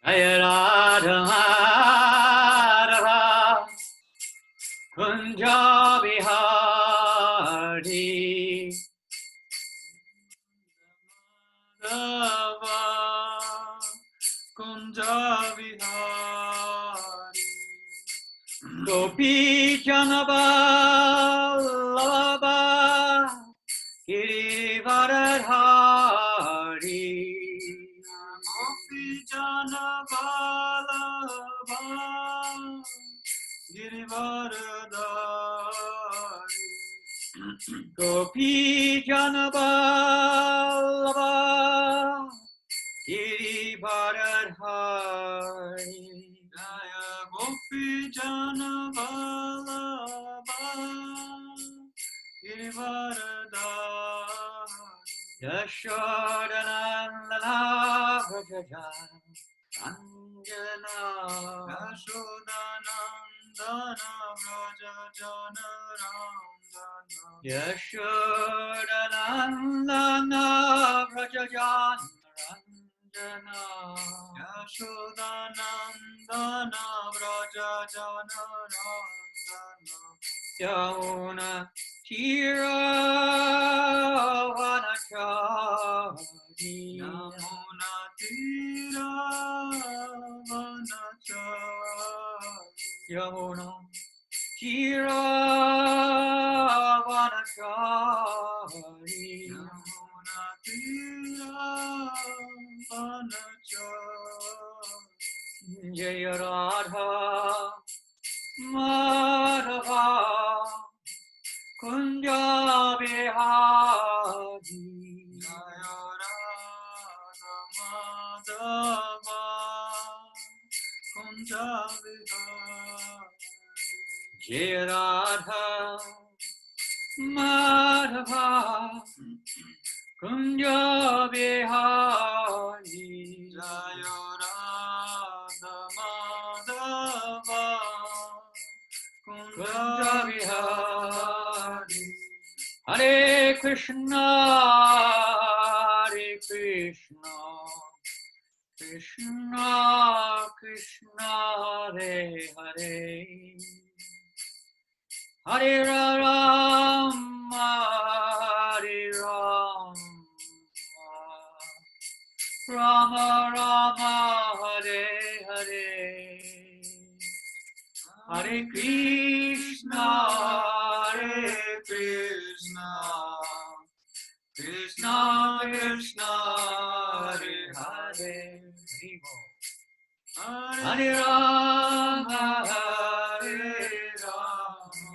Hare Radha Madhava Kunja Bihari Madhava Kunja Bihari Gopi Janaballabha Girivaradhari Gopi Janaballabha Girivaradhari Gopi Janaballabha Girivaradhari Jaya Gopi Janaballabha Girivaradhari Yashodanandana Vrajajan Anjana Yashodanandana Vrajajana Randana Yashodanandana Vrajajan Randana Yashodanandana Vrajajana Randana Yamuna Tiravanachari Yamuna Tiravanachari Yamuna Tiravanachari Yamuna Tiravanachari Jaya Radha Madhava Kunja Bihari Jaya Radha Madhava Kunja Bihari Jaya Radha Madhava Kunja Bihari Jaya Radha Madhava Kunja Bihari Hare Krishna Hare Krishna Krishna Krishna Hare Hare Hare Rama Hare Rama Rama Rama Hare Hare Hare Krishna Hare Krishna Krishna Krishna Hare Hare Hare Rama Hare Rama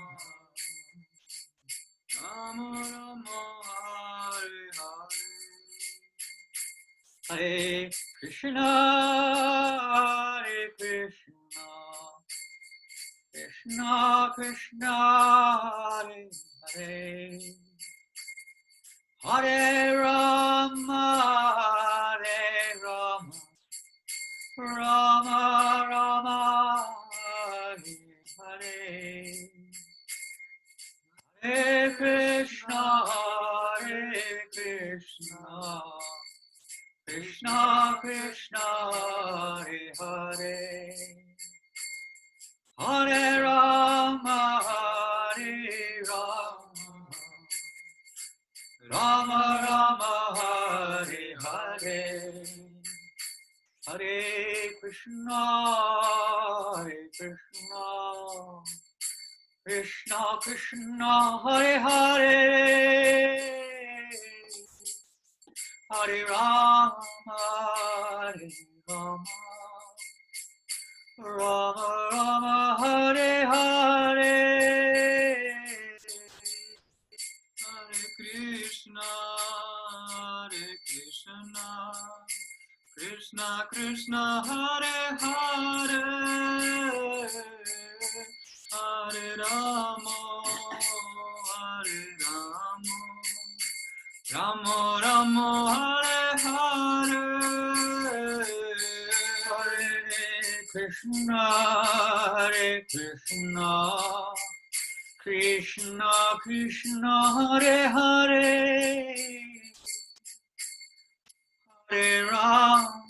Rama Rama Hare Hare Hare Krishna Hare Krishna Krishna Krishna Hare Hare Hare Rama Hare Rama Rama Rama Hare Hare Hare Krishna Hare Krishna Krishna Krishna Hare Hare Hare Rama Hare Rama Rama Rama Hare Hare Hare Krishna Hare Krishna Krishna Krishna Hare Hare Hare Rama Hare Rama Rama Rama Hare Hare Hare Krishna Krishna Krishna Hare Hare Hare Rama Rama Rama Hare Hare Hare Krishna Krishna Krishna Hare Hare Hare Rama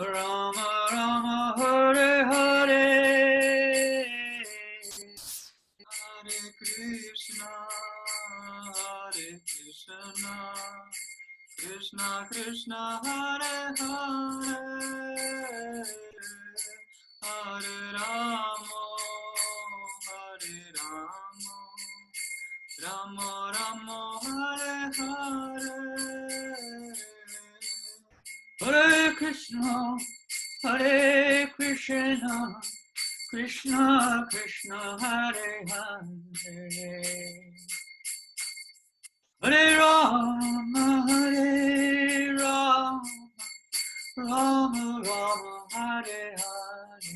Rama Rama Hare Hare Hare Krishna Krishna Krishna Hare Hare Hare Rama Rama Rama Hare Hare Hare Krishna Krishna Krishna Hare Hare Hare Rama Rama Rama Hare Hare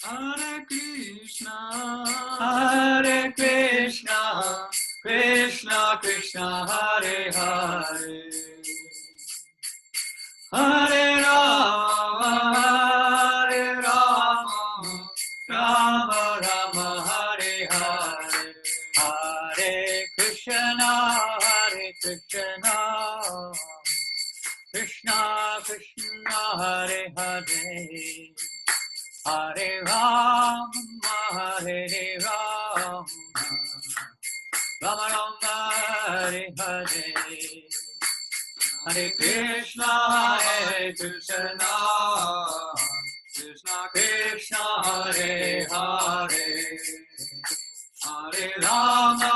Hare Krishna Krishna Krishna Hare Hare Hare Rama Rama Rama Hare Hare Hare Krishna Krishna Krishna Hare Hare Hare Rama Rama Rama Hare Hare Hare Krishna Krishna Krishna Hare Hare Hare Rama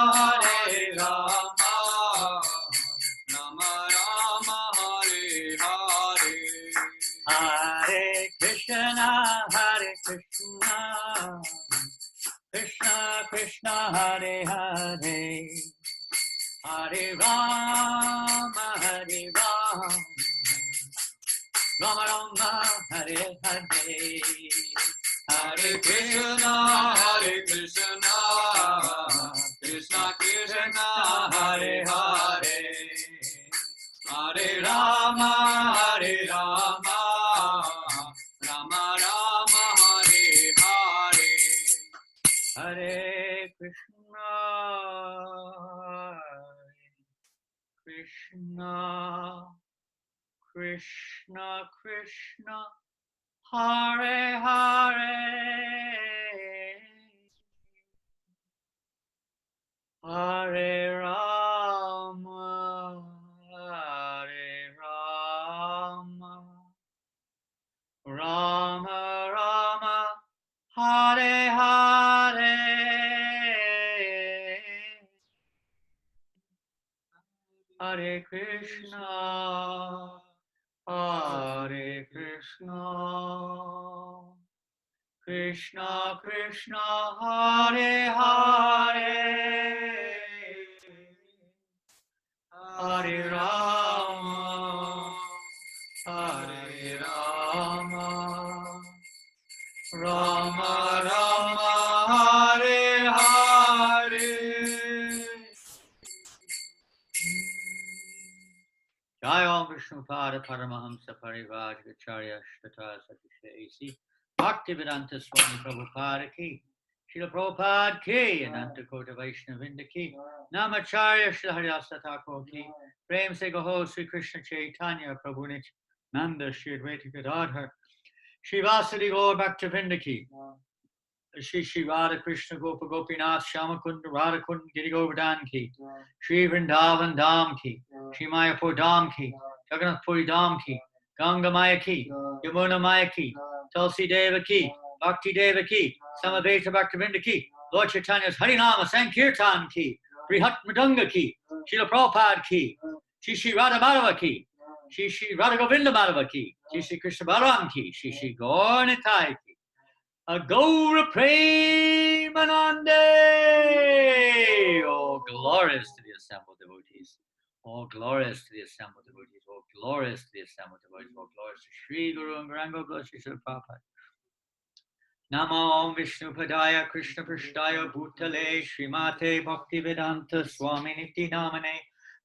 Rama Rama Hare Hare Hare Krishna Krishna Krishna Hare Hare Hare Rama Rama Rama Hare Hare Hare Krishna Krishna Krishna Hare Hare Hare Rama Rama Rama Hare Hare Hare Krishna Krishna Krishna Krishna Hare Hare Hare Rama Rama Rama Hare Hare Hare Krishna Krishna Krishna Hare Hare Hare Rama Rama Rama Hare Hare Jai Om Vishnu Pada Paramahamsa Parivajacharya Shtata Satisha AC Bhaktivedanta Swami Prabhupada Ki Srila Prabhupada Ki Ananta Kota Vaishnavinda Ki Namacharya Srila Haryasa Thakur Ki Prem Se Gaho Sri Krishna Chaitanya Prabhu Nityananda Shri Advaita Gadadhar Shri Vasadi Gaur Bhaktivinda Ki Shri Radha Krishna Gopa Gopinath Shamakund Radha Kund Giri Govardhan Ki Shri Vrindavan Dham Ki Shri Mayapur Dham Ki Jagannath Puri Dham Ki Ganga Maya Ki Yamuna Maya Ki Tulsi Deva Ki Bhakti Deva Ki Samaveta Bhaktivinda Ki Lord Chaitanya's Harinama Sankirtan Ki Brihat Mridanga Ki Srila Prabhupada Ki Shri Radha Madhava Ki Shri Radha Govinda Madhava Ki Shri Krishna Balaram Ki Shri Gaur Nitai Ki Gaura Premanande! Oh, glorious to the assembled devotees. Oh, glorious to the assembled devotees. Oh, glorious to the assembled devotees. Oh, glorious to Sri Guru and Gauranga Blessed Sri Prabhupada. Namo Vishnu Padaya Krishna Prishtaya Bhutale Srimate Bhaktivedanta Swami Niti Namane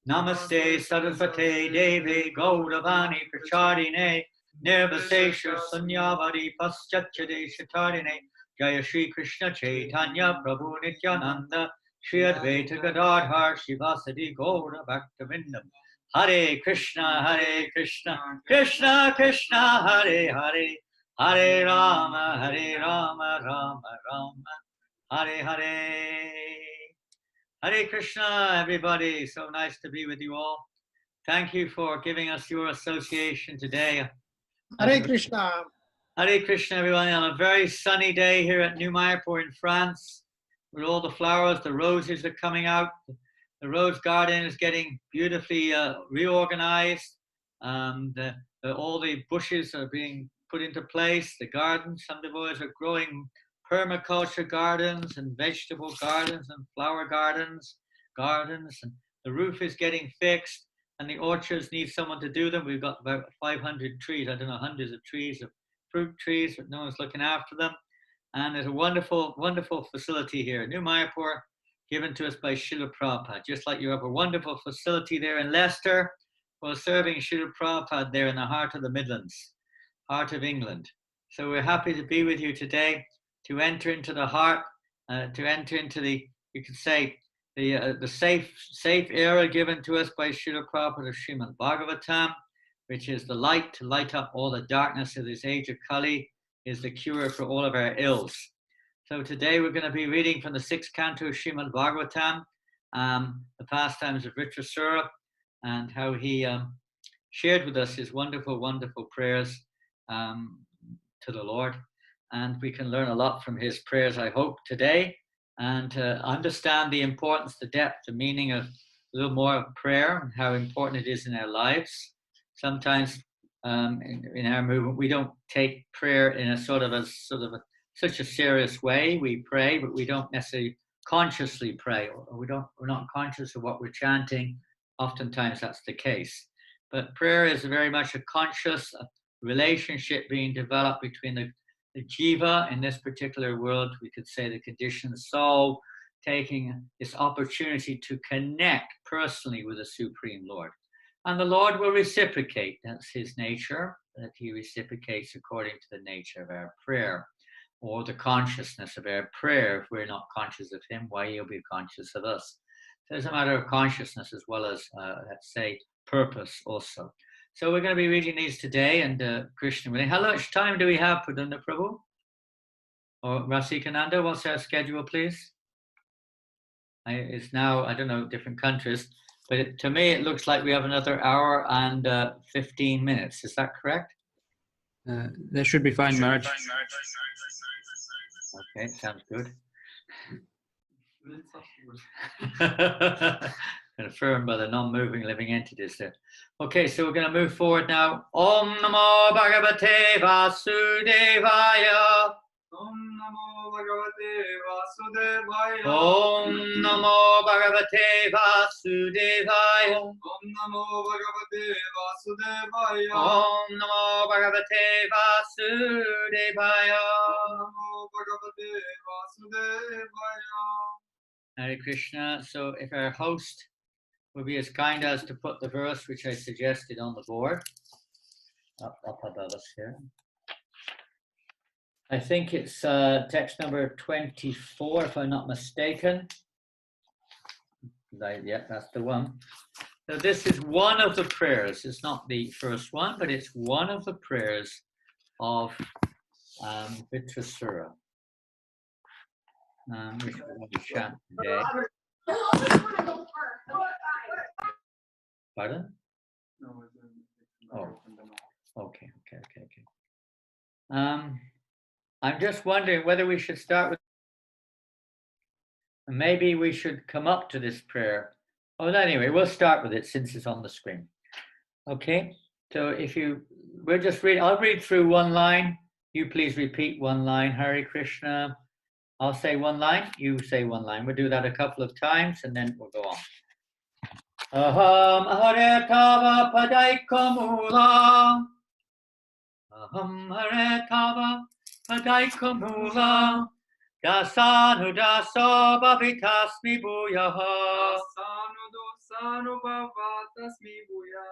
Namaste Sarasvate Devi Gauravani Pracharine Nirvasesha Sunyavari Paschachade Shatarine Jaya Shri Krishna Chaitanya Prabhu Nityananda Shri Advaita Gadadhar Shivasadi Gaura Bhaktivinoda Hare Krishna, Krishna Krishna, Hare Hare, Hare Rama, Rama Rama, Hare Hare. Hare Krishna, everybody. So nice to be with you all. Thank you for giving us your association today. Hare Krishna. Hare Krishna, everyone. On a very sunny day here at New Mayapur in France, with all the flowers, the roses are coming out. The rose garden is getting beautifully reorganized. All the bushes are being put into place. The gardens, some of the boys are growing permaculture gardens and vegetable gardens and flower gardens, and the roof is getting fixed, and the orchards need someone to do them. We've got about 500 trees, I don't know, hundreds of trees, of fruit trees, but no one's looking after them. And there's a wonderful, wonderful facility here, New Mayapur, given to us by Srila Prabhupada. Just like you have a wonderful facility there in Leicester, well, serving Srila Prabhupada there in the heart of the Midlands, heart of England. So we're happy to be with you today, to enter into the heart, to enter into the, you could say, the safe era given to us by Srila Prabhupada of Srimad Bhagavatam, which is the light to light up all the darkness of this age of Kali, is the cure for all of our ills. So today we're going to be reading from the 6th canto of Srimad Bhagavatam, the pastimes of Vrtrasura, and how he shared with us his wonderful, wonderful prayers to the Lord. And we can learn a lot from his prayers, I hope, today, and understand the importance, the depth, the meaning of a little more of prayer and how important it is in our lives. Sometimes in our movement, we don't take prayer in a such a serious way. We pray, but we don't necessarily consciously pray, or we're not conscious of what we're chanting. Oftentimes that's the case. But prayer is very much a conscious relationship being developed between the jiva in this particular world, we could say the conditioned soul, taking this opportunity to connect personally with the Supreme Lord. And the Lord will reciprocate. That's his nature, that he reciprocates according to the nature of our prayer, or the consciousness of our prayer. If we're not conscious of him, why he'll be conscious of us? So it's a matter of consciousness as well as, let's say, purpose also. So we're going to be reading these today, and Krishna, how much time do we have, Pradanda Prabhu? Or Rasikananda, what's our schedule, please? It's now, I don't know, different countries, but to me it looks like we have another hour and 15 minutes. Is that correct? That should be fine, Maharaj. Okay, sounds good. Confirmed by the non-moving living entities there. Okay, so we're going to move forward now. Om Namo Bhagavate Vasudevaya. Om Namo Bhagavate Vasudevaya. Om Namo Bhagavate Vasudevaya. Om Namo Bhagavate Vasudevaya. Om Namo Bhagavate Vasudevaya. Om Namo Bhagavate Vasudevaya. Hare Krishna. So if our host will be as kind as to put the verse which I suggested on the board up above us here. I think it's text number 24, if I'm not mistaken. Yeah, that's the one. So this is one of the prayers. It's not the first one, but it's one of the prayers of Vrtrasura, which we're going to chant today. Pardon? No, Oh, okay. I'm just wondering whether we should start with, maybe we should come up to this prayer. Oh, anyway, we'll start with it since it's on the screen. Okay, so we'll just read, I'll read through one line. You please repeat one line, Hare Krishna. I'll say one line, you say one line. We'll do that a couple of times and then we'll go on. Aham Hare Tava Padaikamula. Aham Hare Tava Padaikamula. Dasanu Daso Bhavitasmi Bhuyaha. Dasanu Bhavatasmi Bhuya.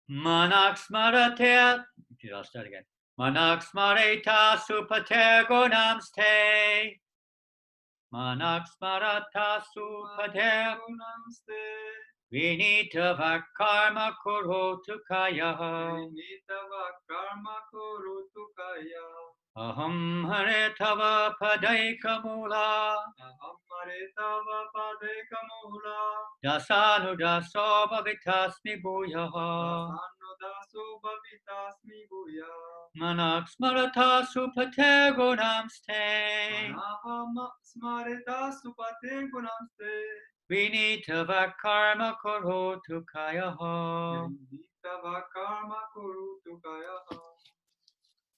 Manaksmaratea. I'll start again. Manaksmareta Supater Gonamste. Manaksmarata Supater Namaste. Vinitava karma kurotu kaya. Vinitava karma kurutu kaya. Aham hare tava padaika mula. Ahamare tava padeka mula. Dasanu daso bhavitasmi bhuyaha. Asano daso bhavitasmi guya. Manak smarata supate gunamste. Anahama smarita supate gunamste. Vinitava karma kurotu kaya. Vinitava karma kurutu kaya.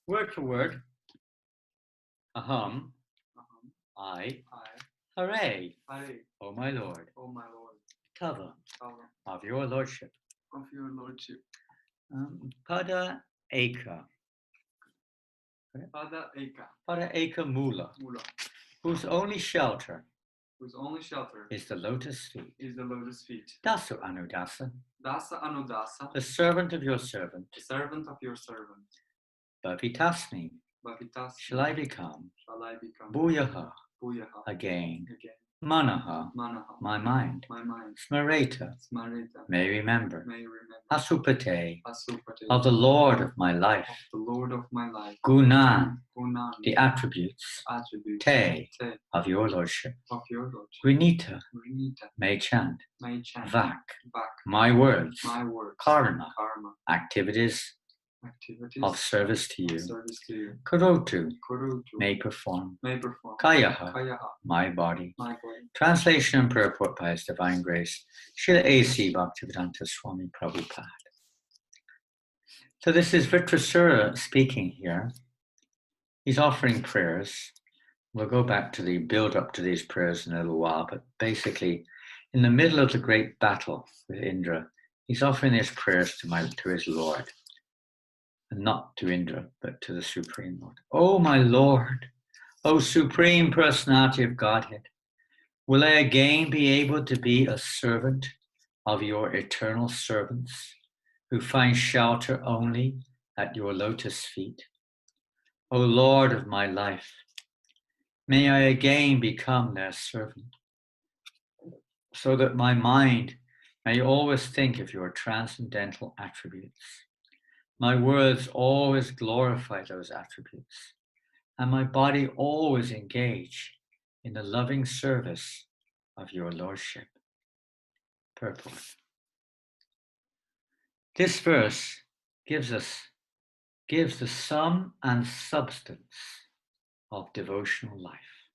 Word for word. Aham, Aham. I, I, hooray, Hare, O my Lord, O my Lord, Tava, Tava, of your Lordship, of your Lordship, Pada Eka, Pada Eka, Pada Eka Mula, Mula, whose only shelter whose only shelter is the lotus feet. is the lotus feet. Dasu Anudasa, Dasa Anudasa, the servant of your servant, the servant of your servant. Bhavitasmi, Bhavitas, shall I become, shall I become Bhuyaha, Bhuyaha, again, again, Manaha, Manaha, my mind, my mind, Smareta, Smarita, may remember, may remember, Asupate, Asupate, of the Lord of my life, of the Lord of my life, Gunan, Gunan, the attributes, attributes, Te, Te, of your Lordship, of your Lordship, Grinita, Renita, may chant, may chant, Vak, back, my words, my words, Karma, karma, activities activities of service to of you, service to you, Karotu, Kurutu, may perform, may perform, Kayaha, Kayaha, my body. my body. Translation and purport by His Divine Grace, Srila A.C. Bhaktivedanta Swami Prabhupada. So this is Vrtrasura speaking here. He's offering prayers. We'll go back to the build up to these prayers in a little while, but basically, in the middle of the great battle with Indra, he's offering his prayers to his Lord, and not to Indra, but to the Supreme Lord. Oh, my Lord, O Supreme Personality of Godhead, will I again be able to be a servant of your eternal servants who find shelter only at your lotus feet? O Lord of my life, may I again become their servant, so that my mind may always think of your transcendental attributes. My words always glorify those attributes, and my body always engage in the loving service of your Lordship. Purport. This verse gives the sum and substance of devotional life.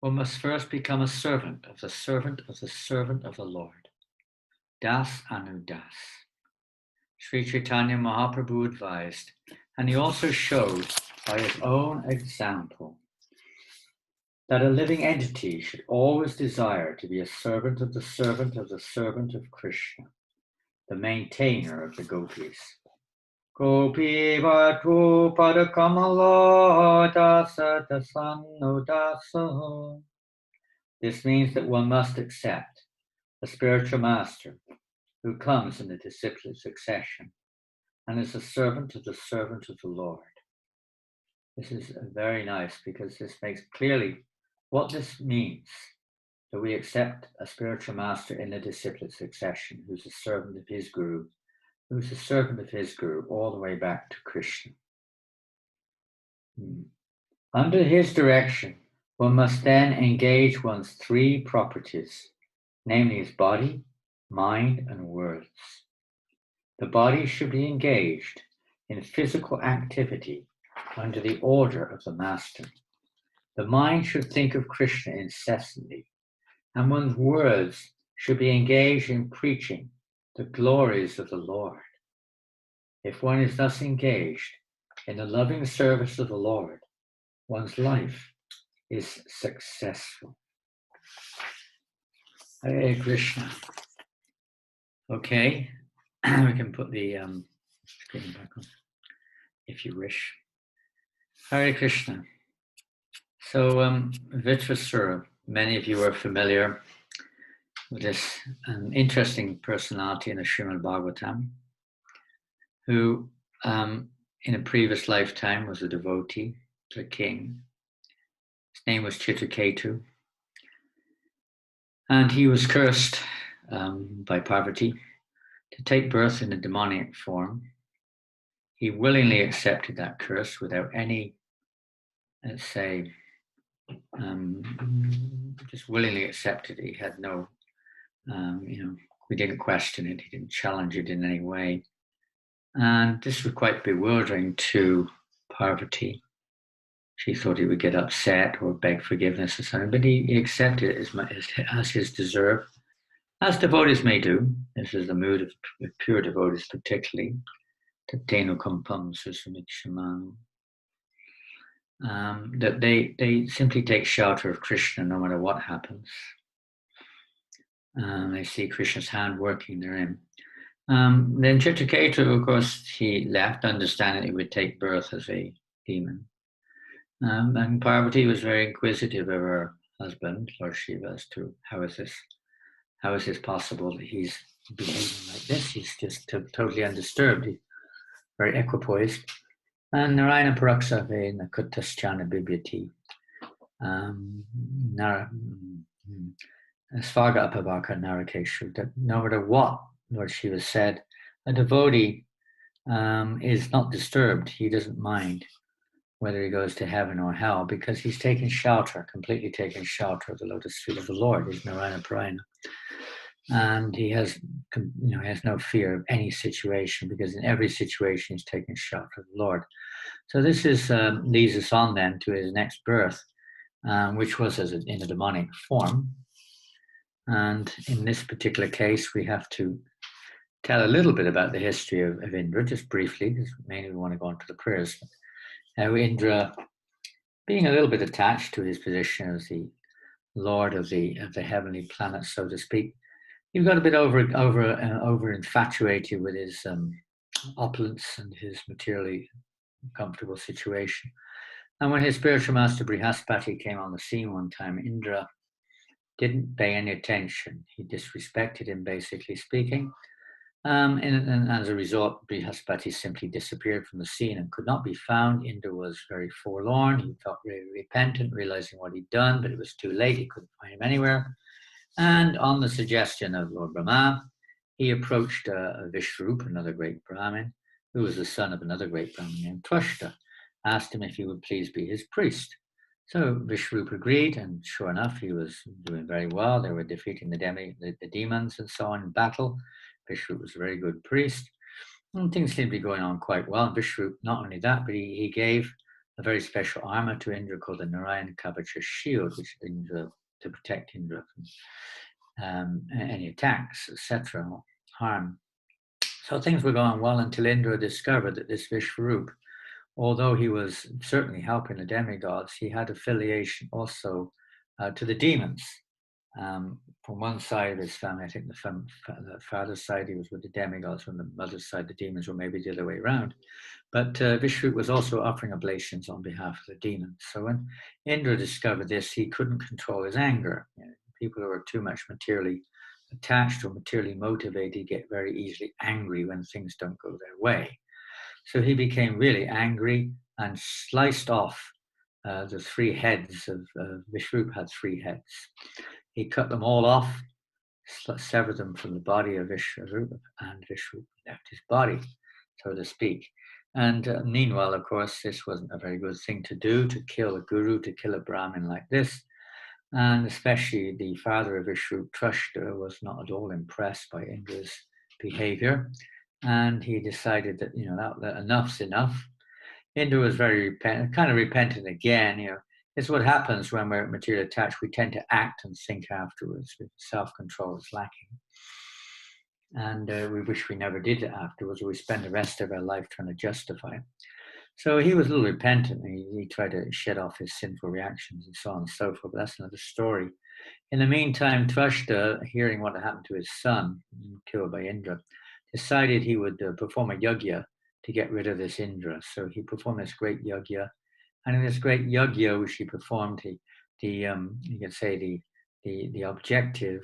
One must first become a servant of the servant of the servant of the Lord. Das Anu Das. Sri Chaitanya Mahaprabhu advised, and he also showed by his own example, that a living entity should always desire to be a servant of the servant of the servant of Krishna, the maintainer of the gopis. Gopi Vatu Padakamala Dasa Dasanno Dasa. This means that one must accept a spiritual master who comes in the disciplic succession and is a servant of the Lord. This is very nice because this makes clearly what this means, that we accept a spiritual master in the disciplic succession who's a servant of his guru, who's a servant of his guru all the way back to Krishna. Under his direction, one must then engage one's three properties, namely his body, mind, and words. The body should be engaged in physical activity under the order of the master. The mind should think of Krishna incessantly, and one's words should be engaged in preaching the glories of the Lord. If one is thus engaged in the loving service of the Lord, one's life is successful. Hare Krishna. Okay, we can put the screen back on if you wish. Hare Krishna. So Vrtrasura, many of you are familiar with this interesting personality in the Srimad Bhagavatam, who in a previous lifetime was a devotee to a king. His name was Chitraketu. And he was cursed by Parvati to take birth in a demonic form. He willingly accepted that curse without any, let's say, just willingly accepted it. He had no, we didn't question it. He didn't challenge it in any way. And this was quite bewildering to Parvati. She thought he would get upset or beg forgiveness or something, but he accepted it as his deserve, as devotees may do. This is the mood of pure devotees particularly. Tateno kumpam susamikshamam. That they simply take shelter of Krishna no matter what happens. They see Krishna's hand working therein. Then Chitraketu, of course, he left, understanding he would take birth as a demon. And Parvati was very inquisitive of her husband, Lord Shiva, as to how is this possible that he's behaving like this? He's just totally undisturbed, he's very equipoised. And Narayana Paraksave Nakutasthana Bibhyati. Svaga Apavaka Narakeshu, that no matter what Lord Shiva said, a devotee is not disturbed. He doesn't mind whether he goes to heaven or hell, because he's taken shelter, completely taken shelter of the lotus feet of the Lord. He's Narayana Parayana. And he has no fear of any situation, because in every situation he's taken shelter of the Lord. So this leads us on then to his next birth, which was in a demonic form. And in this particular case, we have to tell a little bit about the history of Indra, just briefly, because mainly we want to go on to the prayers. Now, Indra, being a little bit attached to his position as the lord of the heavenly planets, so to speak, he got a bit over infatuated with his opulence and his materially comfortable situation. And when his spiritual master Brihaspati came on the scene one time, Indra didn't pay any attention. He disrespected him, basically speaking. And as a result, Brihaspati simply disappeared from the scene and could not be found. Indra was very forlorn. He felt very repentant, realizing what he'd done, but it was too late. He couldn't find him anywhere. And on the suggestion of Lord Brahma, he approached Vishrup, another great Brahmin, who was the son of another great Brahmin named Twashta, asked him if he would please be his priest. So Vishrup agreed, and sure enough, he was doing very well. They were defeating the demons and so on in battle. Vishrup was a very good priest, and things seemed to be going on quite well. And Vishrup, not only that, but he gave a very special armor to Indra called the Narayan Kavacha shield, which to protect Indra from any attacks, etc., harm. So things were going well until Indra discovered that this Vishrup, although he was certainly helping the demigods, he had affiliation also to the demons. From one side of his family, I think the father's side, he was with the demigods. From the mother's side, the demons were maybe the other way around. But Vishnu was also offering oblations on behalf of the demons. So when Indra discovered this, he couldn't control his anger. People who are too much materially attached or materially motivated get very easily angry when things don't go their way. So he became really angry and sliced off the three heads of Vishrup had three heads. He cut them all off, severed them from the body of Vishrup, and Vishrup left his body, so to speak. And meanwhile, of course, this wasn't a very good thing to do, to kill a guru, to kill a Brahmin like this. And especially the father of Vishrup, Vrtrasura, was not at all impressed by Indra's behavior. And he decided that, that enough's enough. Indra was very kind of repentant again. It's what happens when we're materially attached. We tend to act and think afterwards. Self-control is lacking. And we wish we never did it afterwards, or we spend the rest of our life trying to justify it. So he was a little repentant. He tried to shed off his sinful reactions and so on and so forth, but that's another story. In the meantime, Tvashta, hearing what had happened to his son, killed by Indra, decided he would perform a yajna to get rid of this Indra. So he performed this great yajna. And in this great yajna which he performed, you can say the objective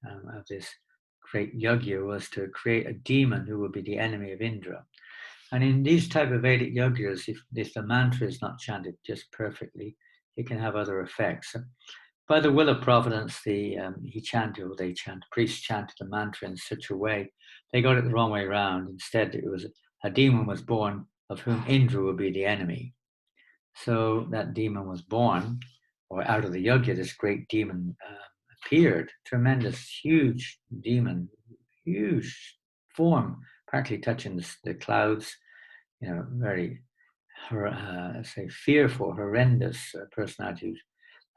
of this great yajna was to create a demon who would be the enemy of Indra. And in these type of Vedic yajnas, if the mantra is not chanted just perfectly, it can have other effects. by the will of providence, they chanted, priests chanted the mantra in such a way, they got it the wrong way around. Instead, it was a demon was born of whom Indra would be the enemy. So that demon was born, or out of the yajna, this great demon appeared, tremendous, huge demon, huge form, partly touching the clouds, very, fearful, horrendous personality,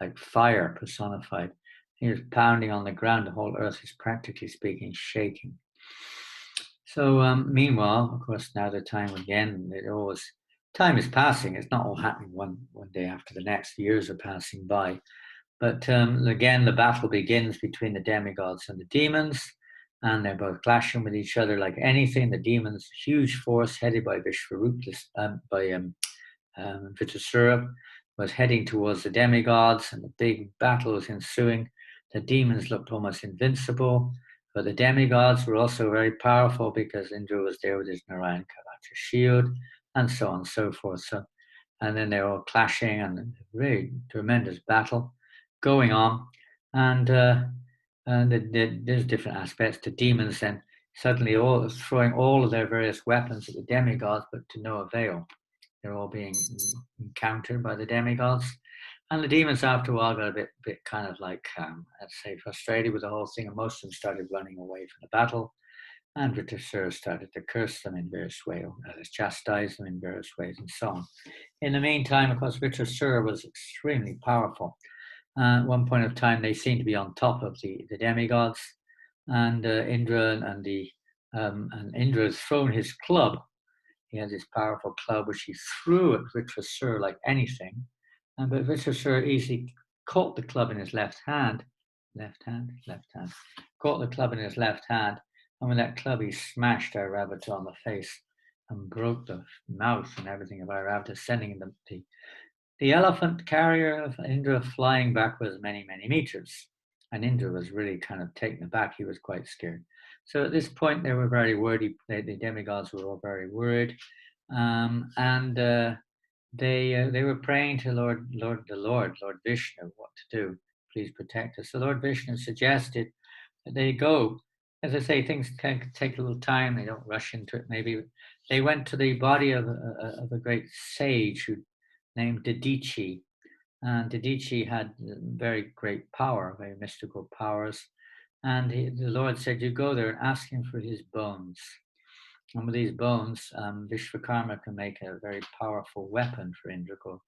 like fire personified. He was pounding on the ground. The whole earth is practically speaking shaking. So meanwhile, of course, now the time again, time is passing. It's not all happening one day after the next. Years are passing by. But again, the battle begins between the demigods and the demons, and they're both clashing with each other like anything. The demons, huge force headed by Vrtrasura, was heading towards the demigods, and the big battle was ensuing. The demons looked almost invincible, but the demigods were also very powerful because Indra was there with his Narayan Kavach shield, and so on and so forth. And then they're all clashing, and a really tremendous battle going on. And there's different aspects. The demons then suddenly all throwing all of their various weapons at the demigods, but to no avail. They're all being encountered by the demigods. And the demons, after a while, got a bit kind of like, let's say, frustrated with the whole thing, and most of them started running away from the battle. And Vrtrasura started to curse them in various ways, chastise them in various ways, and so on. In the meantime, of course, Vrtrasura was extremely powerful. At one point of time, they seemed to be on top of the demigods, and Indra and Indra has thrown his club. He had this powerful club which he threw at Vrtrasura like anything, but Vrtrasura easily caught the club in his left hand, caught the club in his left hand, and with that club he smashed Airavata on the face and broke the mouth and everything of Airavata, sending the elephant carrier of Indra flying backwards many, many meters. And Indra was really kind of taken aback. He was quite scared. So at this point, they were very worried. The demigods were all very worried. And they were praying to Lord Vishnu, what to do. Please protect us. So Lord Vishnu suggested that they go. As I say, things can take a little time. They don't rush into it. Maybe they went to the body of a great sage named Dadichi. And Dadichi had very great power, very mystical powers. And the Lord said, you go there and ask him for his bones. And with these bones, Vishvakarma can make a very powerful weapon for Indra, called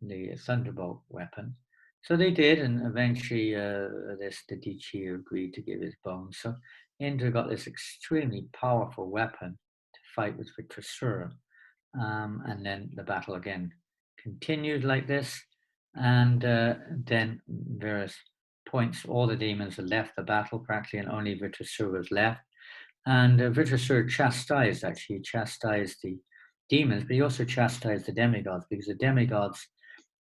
the thunderbolt weapon. So they did, and eventually this Dadichi agreed to give his bones. So Indra got this extremely powerful weapon to fight with Vrtrasura. And then the battle again continued like this. And then various points, all the demons had left the battle practically, and only Vrtrasura was left. And Vrtrasura chastised the demons, but he also chastised the demigods, because the demigods,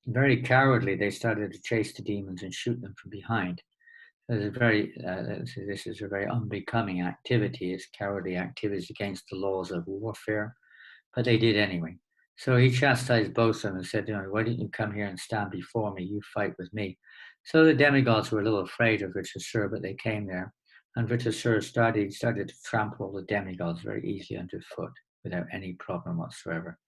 very cowardly, they started to chase the demons and shoot them from behind. So this is a very unbecoming activity. It's cowardly activities against the laws of warfare, but they did anyway. So he chastised both of them and said, why didn't you come here and stand before me? You fight with me. So the demigods were a little afraid of Vrtrasura, but they came there. And Vrtrasura started to trample the demigods very easily underfoot without any problem whatsoever.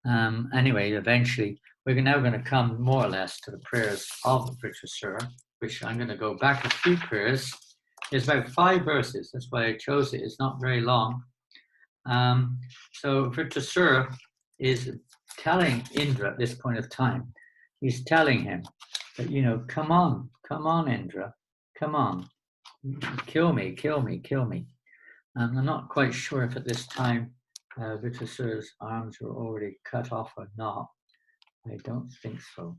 Anyway, eventually, we're now going to come more or less to the prayers of Vrtrasura, which I'm going to go back a few prayers. There's about 5 verses. That's why I chose it. It's not very long. So Vrtrasura is telling Indra at this point of time, he's telling him that, come on, Indra, come on, kill me. I'm not quite sure if at this time Vrtrasura's arms were already cut off or not. I don't think so.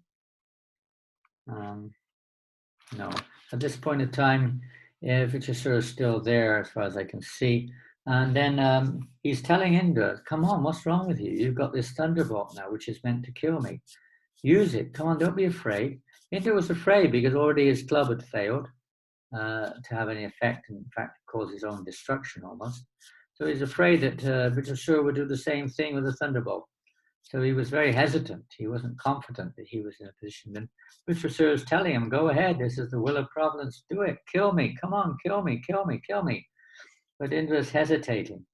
No, at this point in time, Vrtrasura is still there as far as I can see. And then he's telling Indra, come on, what's wrong with you? You've got this thunderbolt now, which is meant to kill me. Use it. Come on, don't be afraid. Indra was afraid because already his club had failed to have any effect. In fact, cause his own destruction almost. So he's afraid that Vrtrasura would do the same thing with the thunderbolt. So he was very hesitant. He wasn't confident that he was in a position. And Vrtrasura is telling him, go ahead, this is the will of Providence, do it, kill me, come on, kill me, kill me, kill me. But Indra is hesitating.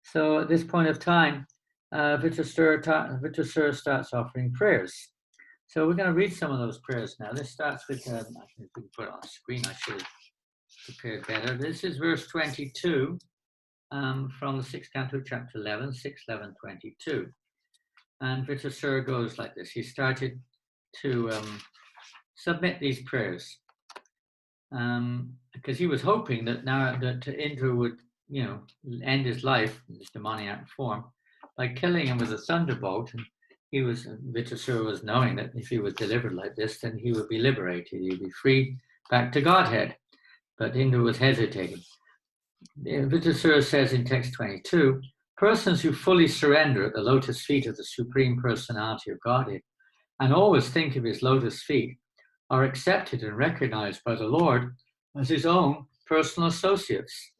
So at this point of time, Vrtrasura starts offering prayers. So we're going to read some of those prayers now. This starts with, I think we can put it on the screen, I should have prepared better. This is verse 22 from the 6th canto, chapter 11, 6, 11, 22. And Vrtrasura goes like this. He started to submit these prayers because he was hoping that now that Indra would, end his life in this demoniac form by killing him with a thunderbolt. And Vrtrasura was knowing that if he was delivered like this, then he would be liberated. He'd be freed back to Godhead. But Indra was hesitating. Vrtrasura says in text 22, persons who fully surrender at the lotus feet of the Supreme Personality of Godhead and always think of his lotus feet are accepted and recognized by the Lord as his own personal associates,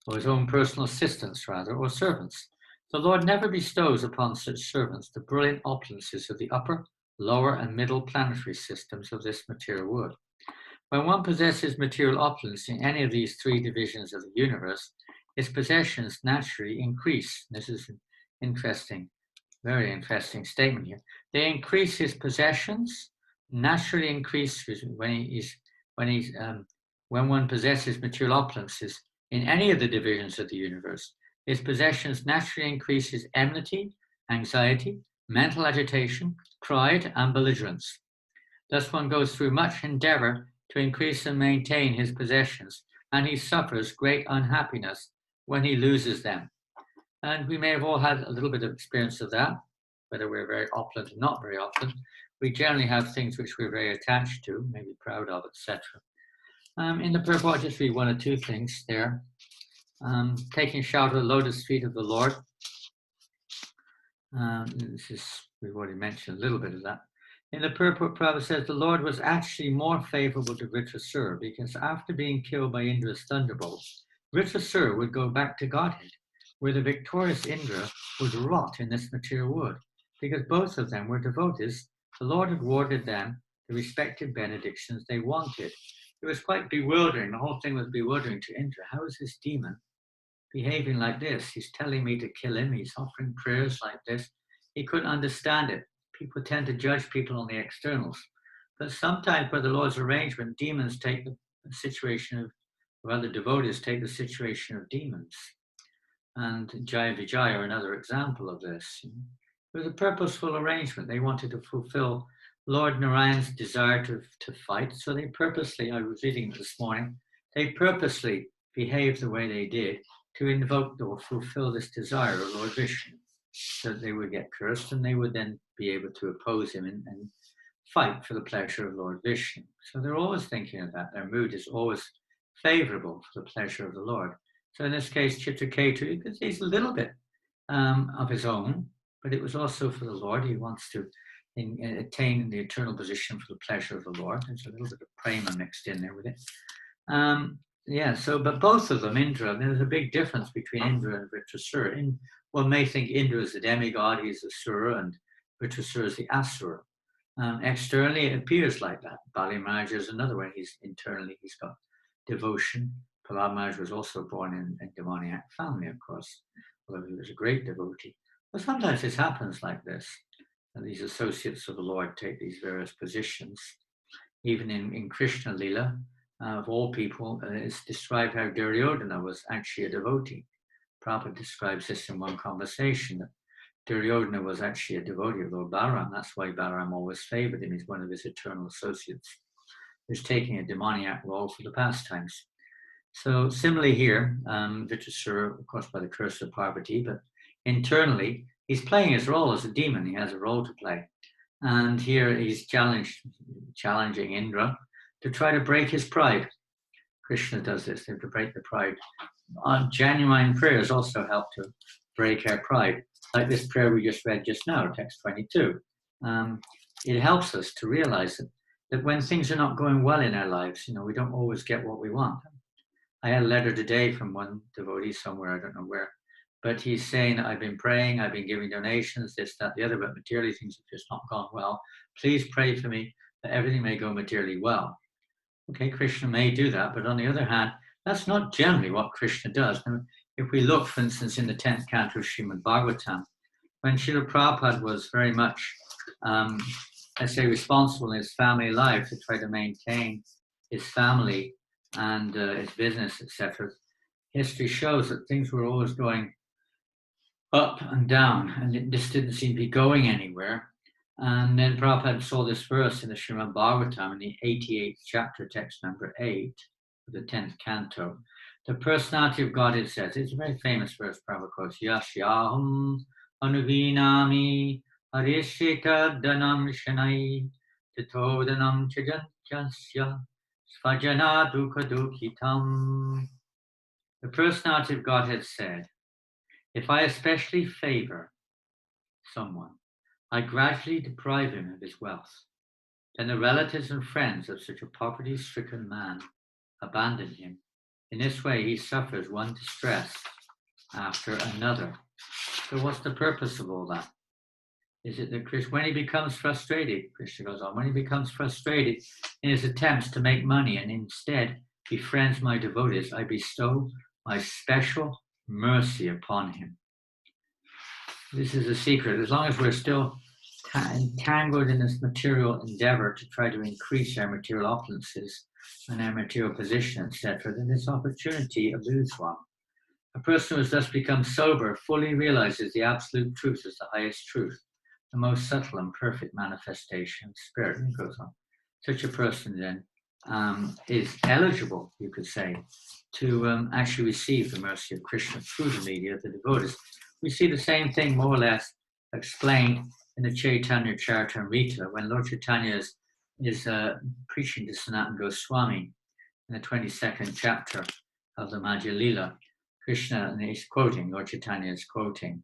or his own personal assistants, rather, or servants. The Lord never bestows upon such servants the brilliant opulences of the upper, lower, and middle planetary systems of this material world. When one possesses material opulence in any of these three divisions of the universe, his possessions naturally increase. This is an interesting, very interesting statement here. They increase his possessions, naturally increase when one possesses material opulences in any of the divisions of the universe. His possessions naturally increase his enmity, anxiety, mental agitation, pride, and belligerence. Thus one goes through much endeavor to increase and maintain his possessions, and he suffers great unhappiness when he loses them. And we may have all had a little bit of experience of that, whether we're very opulent or not very opulent. We generally have things which we're very attached to, maybe proud of, etc. In the purport, I'll just read one or two things there. Taking shelter of the lotus feet of the Lord. We've already mentioned a little bit of that. In the purport, Prabhupada says the Lord was actually more favorable to Vrtrasura because after being killed by Indra's thunderbolt, Vrtrasura would go back to Godhead, where the victorious Indra would rot in this material world. Because both of them were devotees, the Lord had awarded them the respective benedictions they wanted. It was quite bewildering. The whole thing was bewildering to Indra. How is this demon behaving like this? He's telling me to kill him. He's offering prayers like this. He couldn't understand it. People tend to judge people on the externals. But sometimes by the Lord's arrangement, demons take the situation of, or other devotees take the situation of demons. And Jaya Vijaya are another example of this. It was a purposeful arrangement. They wanted to fulfill Lord Narayan's desire to fight. So they purposely, I was reading it this morning, they purposely behaved the way they did to invoke or fulfill this desire of Lord Vishnu, so that they would get cursed and they would then be able to oppose him and fight for the pleasure of Lord Vishnu. So they're always thinking of that. Their mood is always favorable for the pleasure of the Lord. So in this case, Chitraketu, he's a little bit of his own, but it was also for the Lord. He wants to attain the eternal position for the pleasure of the Lord. There's a little bit of prema mixed in there with it. But both of them, Indra, there's a big difference between Indra and Vrtrasura. One may think Indra is the demigod, he's the Sura, and Vrtrasura is the Asura. Externally, it appears like that. Bali Maharaj is another way. Internally, he's got devotion. Prahlad Maharaj was also born in a demoniac family, of course, although he was a great devotee. But sometimes this happens like this. And these associates of the Lord take these various positions. Even in Krishna Lila, of all people, it's described how Duryodhana was actually a devotee. Prabhupada describes this in one conversation, that Duryodhana was actually a devotee of Lord Balaram. That's why Balaram always favored him. He's one of his eternal associates, who's taking a demoniac role for the pastimes. So similarly here, Vrtrasura, of course, by the curse of Parvati, but internally, he's playing his role as a demon. He has a role to play. And here he's challenging Indra to try to break his pride. Krishna does this, to break the pride. Genuine prayers also help to break our pride. Like this prayer we just read just now, text 22. It helps us to realize that when things are not going well in our lives, we don't always get what we want. I had a letter today from one devotee somewhere, I don't know where, But he's saying, I've been praying, I've been giving donations, this, that, the other, but materially things have just not gone well. Please pray for me that everything may go materially well. Okay, Krishna may do that, but on the other hand, that's not generally what Krishna does. Now, if we look, for instance, in the 10th canto of Srimad Bhagavatam, when Srila Prabhupada was very much, let's say, responsible in his family life to try to maintain his family and his business, etc., history shows that things were always going up and down, and it just didn't seem to be going anywhere. And then Prabhupada saw this verse in the Srimad Bhagavatam in the 88th chapter, text number 8, of the 10th canto. The personality of God, it says, it's a very famous verse Prabhupada quotes, Yasyaham anuvinami harishika danam shanai titodanam chajantyasya svajana dukha dukhitam. The personality of Godhead said, if I especially favor someone, I gradually deprive him of his wealth. Then the relatives and friends of such a poverty-stricken man abandon him. In this way, he suffers one distress after another. So what's the purpose of all that? Is it that Krishna, when he becomes frustrated, Krishna goes on, when he becomes frustrated in his attempts to make money and instead befriends my devotees, I bestow my special mercy upon him. This is a secret. As long as we're still entangled in this material endeavor to try to increase our material opulences and our material position, etc., then this opportunity eludes one. A person who has thus become sober fully realizes the absolute truth as the highest truth, the most subtle and perfect manifestation of spirit. And it goes on. Such a person then is eligible, you could say, to actually receive the mercy of Krishna through the media of the devotees. We see the same thing more or less explained in the Chaitanya Charitamrita when Lord Chaitanya is preaching to Sanatana Goswami in the 22nd chapter of the Madhya Lila. Krishna, and he's quoting, Lord Chaitanya is quoting,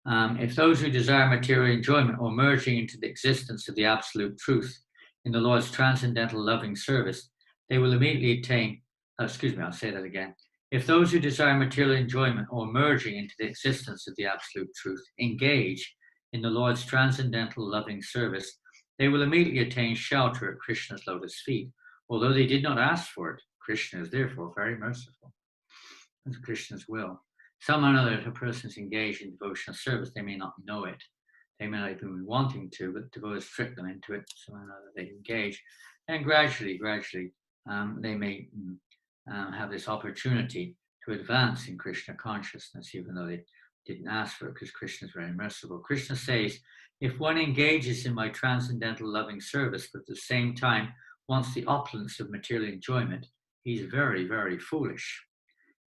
if those who desire material enjoyment or merging into the existence of the absolute truth in the Lord's transcendental loving service, they will immediately attain, I'll say that again. If those who desire material enjoyment or merging into the existence of the absolute truth engage in the Lord's transcendental loving service, they will immediately attain shelter at Krishna's lotus feet. Although they did not ask for it, Krishna is therefore very merciful. That's Krishna's will. Somehow or another, if a person is engaged in devotional service, they may not know it. They may not even be wanting to, but devotees trick them into it. Somehow or another, they engage. And gradually, they may have this opportunity to advance in Krishna consciousness, even though they didn't ask for it, because Krishna is very merciful. Krishna says, if one engages in my transcendental loving service, but at the same time wants the opulence of material enjoyment, he's very, very foolish.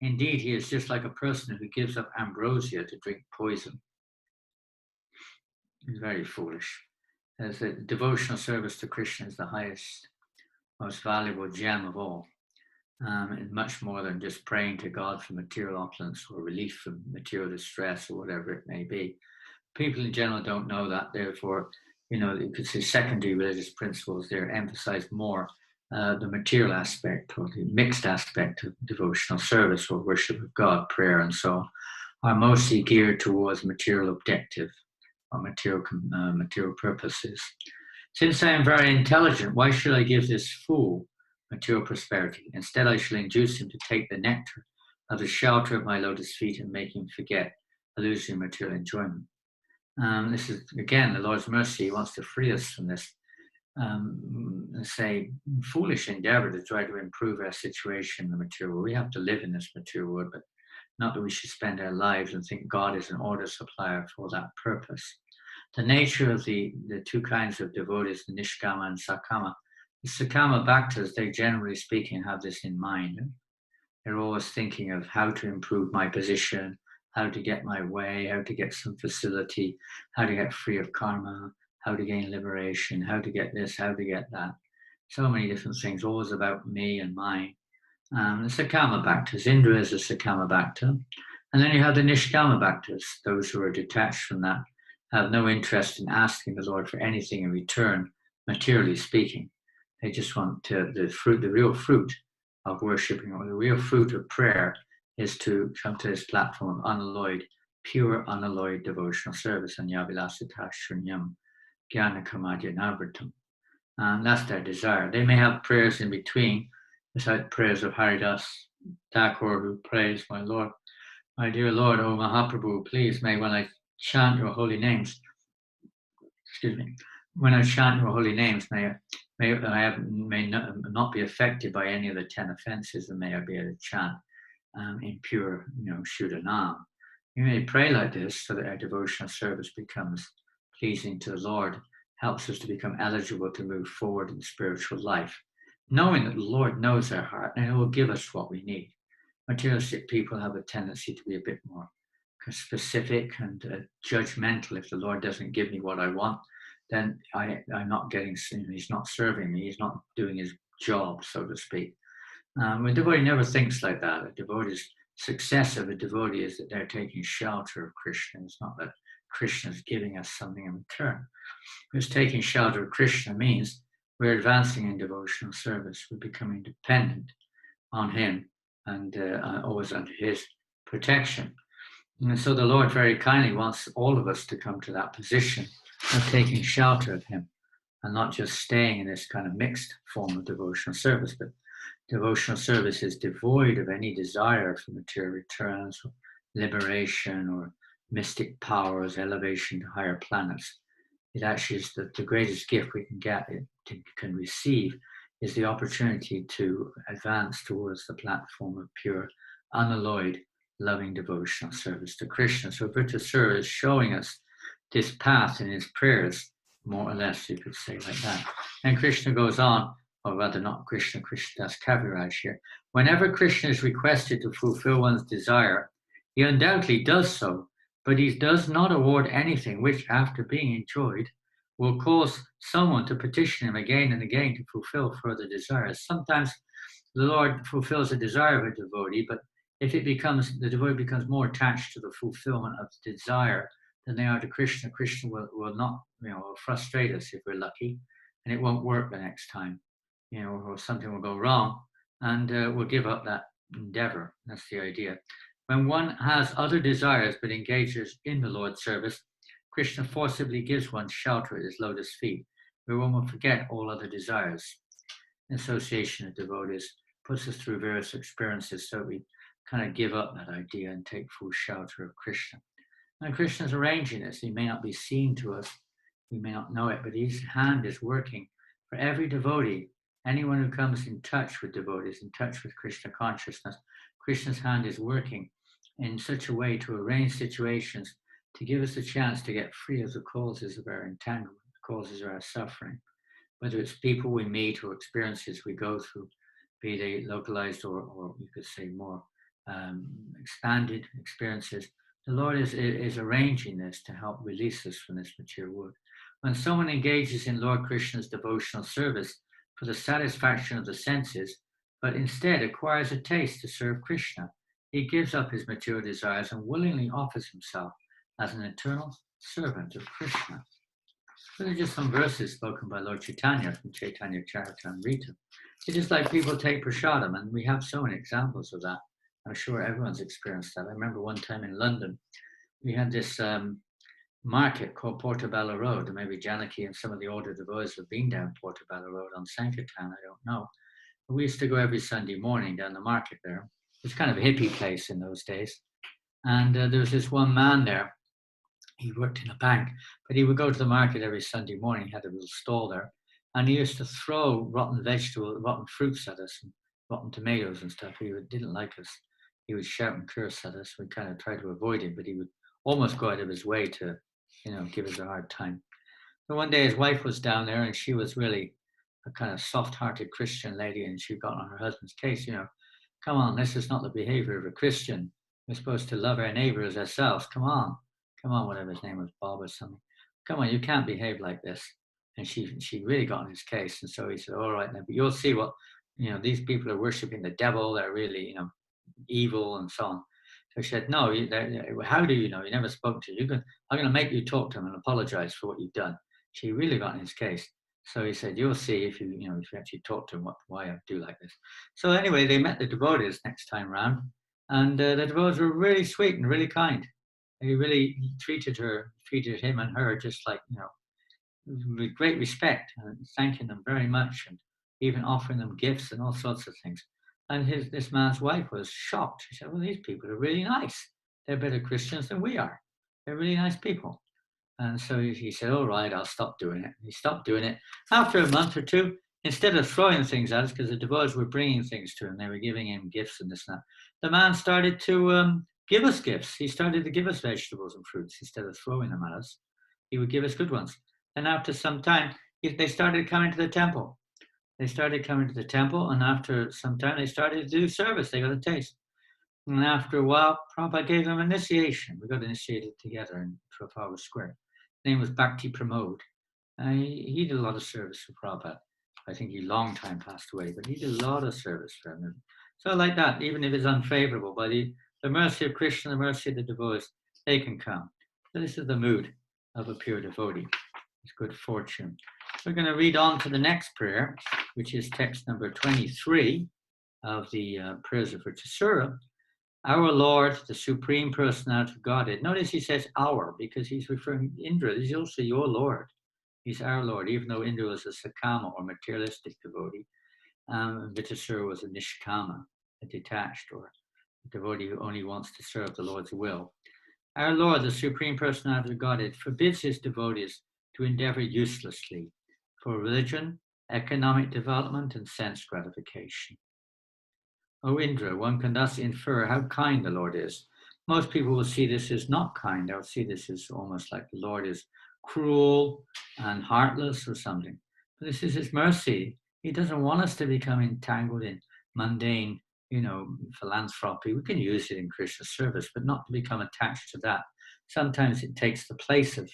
Indeed, he is just like a person who gives up ambrosia to drink poison. He's very foolish. As a devotional service to Krishna is the highest, most valuable gem of all. And much more than just praying to God for material opulence or relief from material distress or whatever it may be. People in general don't know that. Therefore, you could say secondary religious principles there emphasize more the material aspect or the mixed aspect of devotional service or worship of God, prayer, and so on, are mostly geared towards material objective or material purposes. Since I am very intelligent, why should I give this fool material prosperity? Instead, I shall induce him to take the nectar of the shelter of my lotus feet and make him forget illusory material enjoyment. This is, again, the Lord's mercy. He wants to free us from this foolish endeavor to try to improve our situation in the material world. We have to live in this material world, but not that we should spend our lives and think God is an order supplier for that purpose. The nature of the two kinds of devotees, the Nishkama and Sakama. The Sakama Bhaktas, they generally speaking have this in mind. They're always thinking of how to improve my position, how to get my way, how to get some facility, how to get free of karma, how to gain liberation, how to get this, how to get that. So many different things, always about me and mine. The Sakama Bhaktas, Indra is a Sakama Bhakta. And then you have the Nishkama Bhaktas, those who are detached from that, have no interest in asking the Lord for anything in return, materially speaking. They just want the real fruit of worshipping, or the real fruit of prayer is to come to this platform of unalloyed pure, unalloyed devotional service. And Yavilasita Shunyam Jnana Kamadya Navartam. And that's their desire. They may have prayers in between, beside prayers of Haridas Thakur, who prays, my Lord, my dear Lord, O Mahaprabhu, please may when I chant your holy names, when I chant your holy names, may not be affected by any of the 10 offenses, and may I be able to chant in pure, Shuddha Nam. You may pray like this so that our devotional service becomes pleasing to the Lord, helps us to become eligible to move forward in spiritual life, knowing that the Lord knows our heart and He will give us what we need. Materialistic people have a tendency to be a bit more specific and judgmental. If the Lord doesn't give me what I want, then I'm not getting, He's not serving me, He's not doing His job, so to speak. A devotee never thinks like that. A devotee's success of a devotee is that they're taking shelter of Krishna. It's not that Krishna is giving us something in return. Because taking shelter of Krishna means we're advancing in devotional service. We're becoming dependent on Him and always under His protection. And so the Lord very kindly wants all of us to come to that position of taking shelter of Him and not just staying in this kind of mixed form of devotional service, but devotional service is devoid of any desire for material returns, or liberation, or mystic powers, elevation to higher planets. It actually is the greatest gift we can get, can receive, is the opportunity to advance towards the platform of pure, unalloyed, loving devotional service to Krishna. So Vrtrasura is showing us this path in his prayers, more or less, you could say like that. And Krishna goes on, or rather not Krishna, Krishnadas Kaviraj here. Whenever Krishna is requested to fulfill one's desire, he undoubtedly does so, but he does not award anything which, after being enjoyed, will cause someone to petition him again and again to fulfill further desires. Sometimes the Lord fulfills a desire of a devotee, but if the devotee becomes more attached to the fulfillment of the desire than they are to Krishna, Krishna will not, will frustrate us if we're lucky, and it won't work the next time, or something will go wrong, and we'll give up that endeavor. That's the idea. When one has other desires but engages in the Lord's service, Krishna forcibly gives one shelter at his lotus feet, where one will forget all other desires. The association of devotees puts us through various experiences so we kind of give up that idea and take full shelter of Krishna. And Krishna's arranging this. He may not be seen to us, we may not know it, but his hand is working for every devotee. Anyone who comes in touch with devotees, in touch with Krishna consciousness, Krishna's hand is working in such a way to arrange situations to give us a chance to get free of the causes of our entanglement, the causes of our suffering. Whether it's people we meet or experiences we go through, be they localized or you could say more expanded experiences, the Lord is arranging this to help release us from this material world. When someone engages in Lord Krishna's devotional service for the satisfaction of the senses, but instead acquires a taste to serve Krishna, he gives up his material desires and willingly offers himself as an eternal servant of Krishna. These are just some verses spoken by Lord Chaitanya from Chaitanya Charitamrita. It's just like people take prasadam, and we have so many examples of that. I'm sure everyone's experienced that. I remember one time in London, we had this market called Portobello Road, and maybe Janaki and some of the older devotees have been down Portobello Road on Sankirtan, I don't know. But we used to go every Sunday morning down the market there. It was kind of a hippie place in those days. And there was this one man there. He worked in a bank, but he would go to the market every Sunday morning. He had a little stall there, and he used to throw rotten fruits at us, and rotten tomatoes and stuff. He didn't like us. He would shout and curse at us. We kind of tried to avoid him, but he would almost go out of his way to, give us a hard time. So one day his wife was down there, and she was really a kind of soft-hearted Christian lady, and she got on her husband's case. Come on, this is not the behavior of a Christian. We're supposed to love our neighbor as ourselves. Come on, whatever his name was, Bob or something. Come on, you can't behave like this. And she really got on his case. And so he said, all right, then, but you'll see what, these people are worshiping the devil. They're really, evil and so on. So she said, no, how do you know? You never spoke to you. I'm going to make you talk to him and apologize for what you've done. She really got in his case. So he said, you'll see if you actually talk to him why I do like this. So anyway, they met the devotees next time round. And the devotees were really sweet and really kind. He really treated him and her just like, with great respect, and thanking them very much, and even offering them gifts and all sorts of things. And this man's wife was shocked. She said, well, these people are really nice. They're better Christians than we are. They're really nice people. And so he said, all right, I'll stop doing it. He stopped doing it. After a month or two, instead of throwing things at us, because the devotees were bringing things to him, they were giving him gifts and this and that, the man started to give us gifts. He started to give us vegetables and fruits instead of throwing them at us. He would give us good ones. And after some time, they started coming to the temple. They started coming to the temple, and after some time, they started to do service. They got a taste. And after a while, Prabhupada gave them initiation. We got initiated together in Trafalgar Square. His name was Bhakti Pramod. He did a lot of service for Prabhupada. I think he long time passed away, but he did a lot of service for him. So like that, even if it's unfavorable, by the mercy of Krishna, the mercy of the devotees, they can come. So this is the mood of a pure devotee. It's good fortune. We're going to read on to the next prayer, which is text number 23 of the prayers of Vrtrasura. Our Lord, the Supreme Personality of Godhead. Notice he says our, because he's referring to Indra. He's also your Lord. He's our Lord, even though Indra was a sakama or materialistic devotee. Vrtrasura was a nishkama, a detached or a devotee who only wants to serve the Lord's will. Our Lord, the Supreme Personality of Godhead, forbids his devotees to endeavor uselessly for religion, economic development, and sense gratification. O Indra, one can thus infer how kind the Lord is. Most people will see this as not kind. They'll see this as almost like the Lord is cruel and heartless or something. But this is his mercy. He doesn't want us to become entangled in mundane, philanthropy. We can use it in Krishna service, but not to become attached to that. Sometimes it takes the place of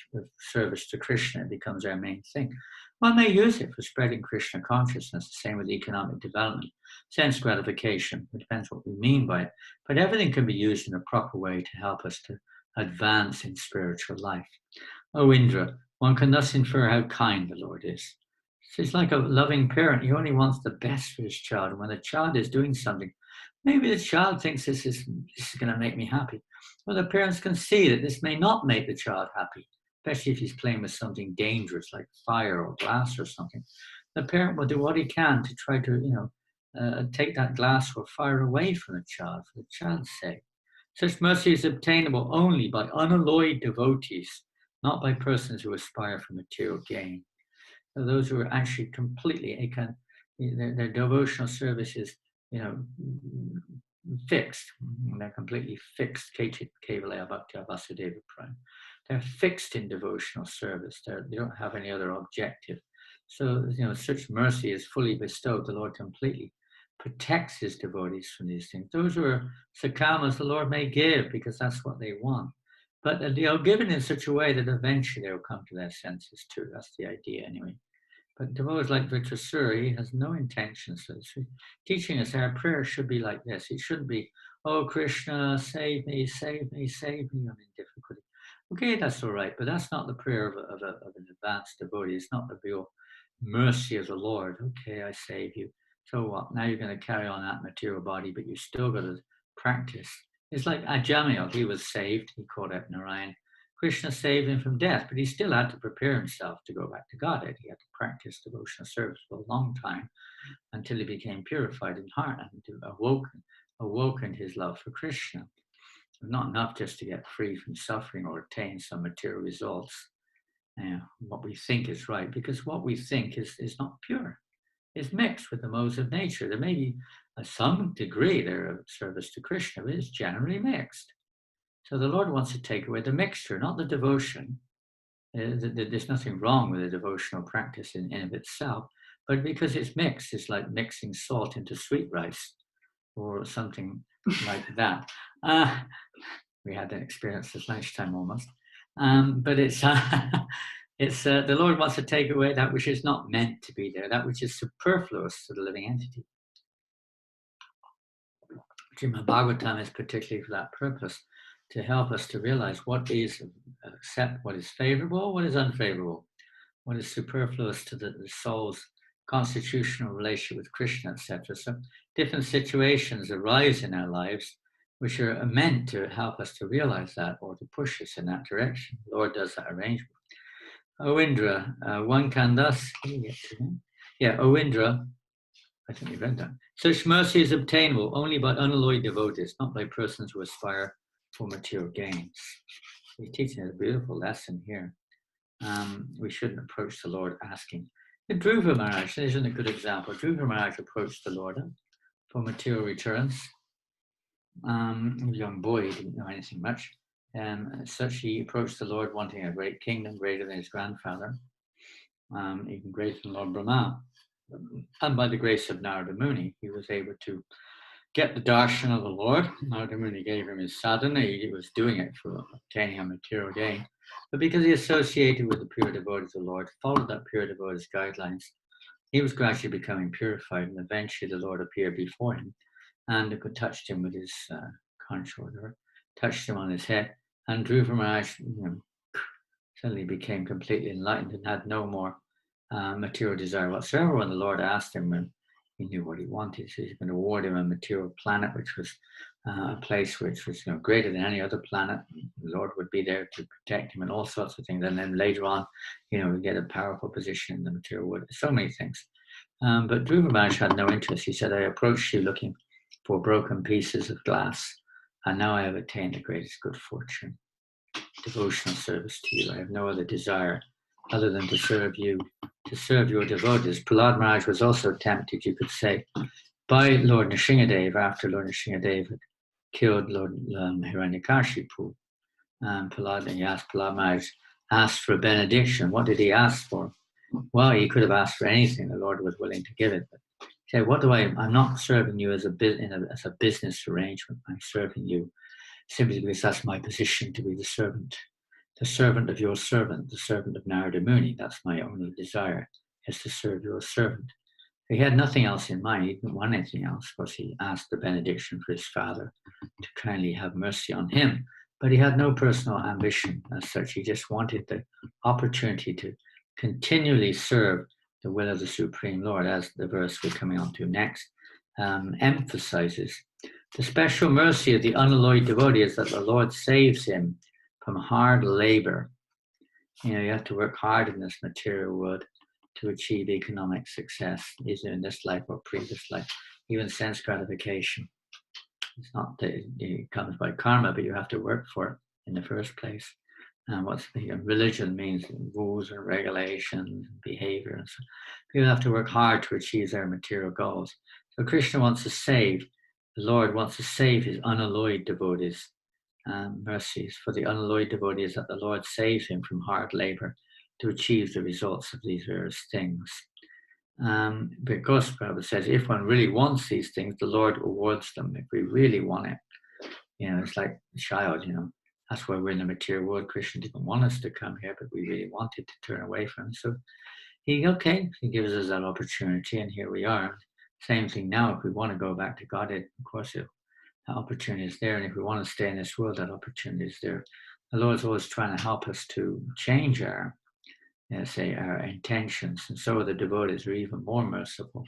service to Krishna. It becomes our main thing. One may use it for spreading Krishna consciousness, the same with economic development, sense gratification. It depends what we mean by it. But everything can be used in a proper way to help us to advance in spiritual life. O Indra, one can thus infer how kind the Lord is. It's like a loving parent. He only wants the best for his child. And when the child is doing something, maybe the child thinks this is going to make me happy. Well, the parents can see that this may not make the child happy, especially if he's playing with something dangerous like fire or glass or something. The parent will do what he can to try to, take that glass or fire away from the child for the child's sake. Such mercy is obtainable only by unalloyed devotees, not by persons who aspire for material gain. So those who are actually completely, their devotional service is, fixed. They're completely fixed. Kevalaya Bhakti Vasudeva Prime. They're fixed in devotional service. They don't have any other objective. So, such mercy is fully bestowed. The Lord completely protects his devotees from these things. Those who are sakamas, the Lord may give because that's what they want. But they'll give it in such a way that eventually they'll come to their senses too. That's the idea anyway. But devotees like Vrtrasura, he has no intention. So teaching us our prayer should be like this. It shouldn't be, oh, Krishna, save me, save me, save me, I'm in difficulty. Okay, that's all right, but that's not the prayer of an advanced devotee. It's not the real mercy of the Lord. Okay, I save you. So what? Now you're going to carry on that material body, but you still got to practice. It's like Ajamil. He was saved. He caught up Narayan. Krishna saved him from death, but he still had to prepare himself to go back to Godhead. He had to practice devotional service for a long time until he became purified in heart and awoken his love for Krishna. Not enough just to get free from suffering or attain some material results, what we think is right, because what we think is not pure. It's mixed with the modes of nature. There may be some degree there of service to Krishna, but it's generally mixed. So the Lord wants to take away the mixture, not the devotion. There's nothing wrong with a devotional practice in of itself, but because it's mixed, it's like mixing salt into sweet rice or something like that. We had an experience this lunchtime almost. But it's the Lord wants to take away that which is not meant to be there, that which is superfluous to the living entity. Srimad Bhagavatam is particularly for that purpose, to help us to realize what is what is favorable, what is unfavorable, what is superfluous to the soul's constitutional relationship with Krishna, etc. So different situations arise in our lives which are meant to help us to realize that or to push us in that direction. The Lord does that arrangement. O Indra, one can thus, O Indra, I think we read that. Such mercy is obtainable only by unalloyed devotees, not by persons who aspire for material gains. He's teaching us a beautiful lesson here. We shouldn't approach the Lord asking. Dhruva Maharaj isn't a good example. Dhruva Maharaj approached the Lord for material returns. He was a young boy, he didn't know anything much. As such, he approached the Lord wanting a great kingdom, greater than his grandfather, even greater than Lord Brahma. And by the grace of Narada Muni, he was able to get the darshan of the Lord. Narada Muni gave him his sadhana. He was doing it for obtaining a material gain. But because he associated with the pure devotees of the Lord, followed that pure devotees' guidelines, he was gradually becoming purified, and eventually the Lord appeared before him and touched him with his conch, or whatever, touched him on his head, and Dhruva Maharaj suddenly became completely enlightened and had no more material desire whatsoever. When the Lord asked him, he knew what he wanted, so he's going to award him a material planet, which was a place which was greater than any other planet. The Lord would be there to protect him and all sorts of things. And then later on, we get a powerful position in the material world. So many things. But Dhruva Maharaj had no interest. He said, I approached you looking for broken pieces of glass, and now I have attained the greatest good fortune, devotional service to you. I have no other desire other than to serve you, to serve your devotees. Prahlad Maharaj was also tempted, you could say, by Lord Nrsingadev, after Lord Nrsingadev had killed Lord Hiranyakashipu. Prahlad Maharaj asked for a benediction. What did he ask for? Well, he could have asked for anything. The Lord was willing to give it. But he said, I'm not serving you as a business arrangement. I'm serving you simply because that's my position, to be the servant of your servant, the servant of Narada Muni. That's my only desire, is to serve your servant. He had nothing else in mind. He didn't want anything else. Of course, he asked the benediction for his father to kindly have mercy on him. But he had no personal ambition as such. He just wanted the opportunity to continually serve the will of the Supreme Lord, as the verse we're coming on to next emphasizes. The special mercy of the unalloyed devotee is that the Lord saves him from hard labor. You have to work hard in this material world to achieve economic success, either in this life or previous life, even sense gratification. It's not that it comes by karma, but you have to work for it in the first place. And religion means rules and regulations, and behavior, and so people have to work hard to achieve their material goals. So Krishna wants to save, the Lord wants to save his unalloyed devotees. Mercies for the unalloyed devotees, that the Lord saves him from hard labor to achieve the results of these various things. Because Prabhupada says, if one really wants these things, the Lord awards them. If we really want it, it's like a child, that's why we're in the material world. Krishna didn't want us to come here, but we really wanted to turn away from him. So he gives us that opportunity, and here we are. Same thing now, if we want to go back to Godhead, of course, that opportunity is there. And if we want to stay in this world, that opportunity is there. The Lord's always trying to help us to change our intentions. And so the devotees are even more merciful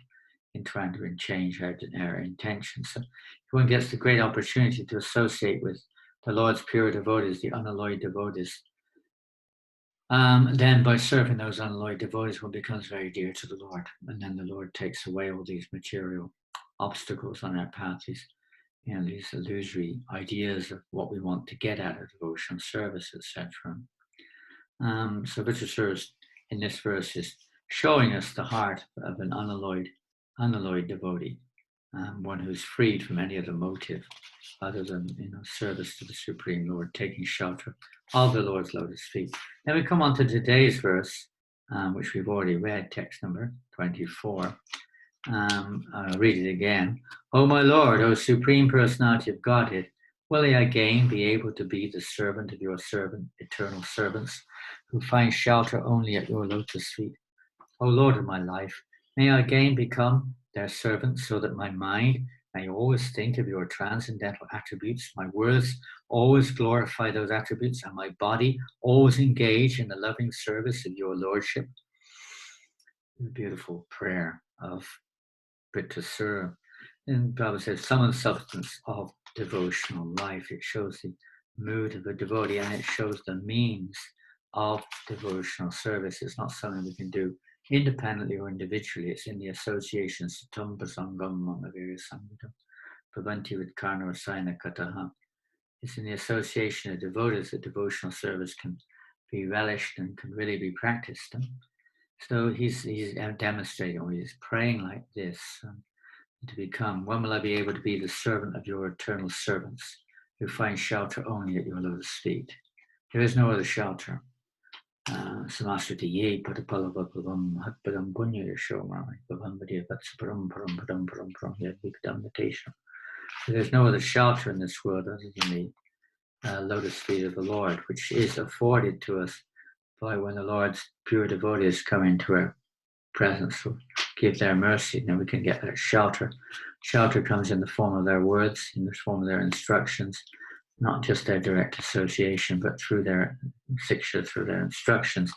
in trying to change our intentions. So if one gets the great opportunity to associate with the Lord's pure devotees, the unalloyed devotees, then by serving those unalloyed devotees, one becomes very dear to the Lord. And then the Lord takes away all these material obstacles on our path, these illusory ideas of what we want to get out of devotional service, etc. So Vrtrasura in this verse is showing us the heart of an unalloyed devotee, one who's freed from any other motive other than service to the Supreme Lord, taking shelter of the Lord's lotus feet. Then we come on to today's verse, which we've already read, text number 24. I'll read it again. O my Lord, O Supreme Personality of Godhead, will I again be able to be the servant of your eternal servants, who find shelter only at your lotus feet? O Lord of my life, may I again become their servant, so that my mind may always think of your transcendental attributes, my words always glorify those attributes, and my body always engage in the loving service of your Lordship. The beautiful prayer of Vrtrasura. And Prabhupada says, sum and substance of devotional life. It shows the mood of a devotee, and it shows the means of devotional service. It's not something we can do independently or individually. It's in the association, satam pasangam on the various sangam, bhavanti with karna rasayana kataha. It's in the association of devotees that devotional service can be relished and can really be practiced. So he's demonstrating, or he's praying like this, to become, when will I be able to be the servant of your eternal servants who find shelter only at your lotus feet? There is no other shelter. Samasriti ye patapalavapavam hatpadam punya yashomai bhavambadiya vatsaparam param param param param yadvikdam natation. There's no other shelter in this world other than the lotus feet of the Lord, which is afforded to us by when the Lord's pure devotees come into our presence, will give their mercy, and then we can get that shelter. Shelter comes in the form of their words, in the form of their instructions, not just their direct association, but through their siksha, through their instructions,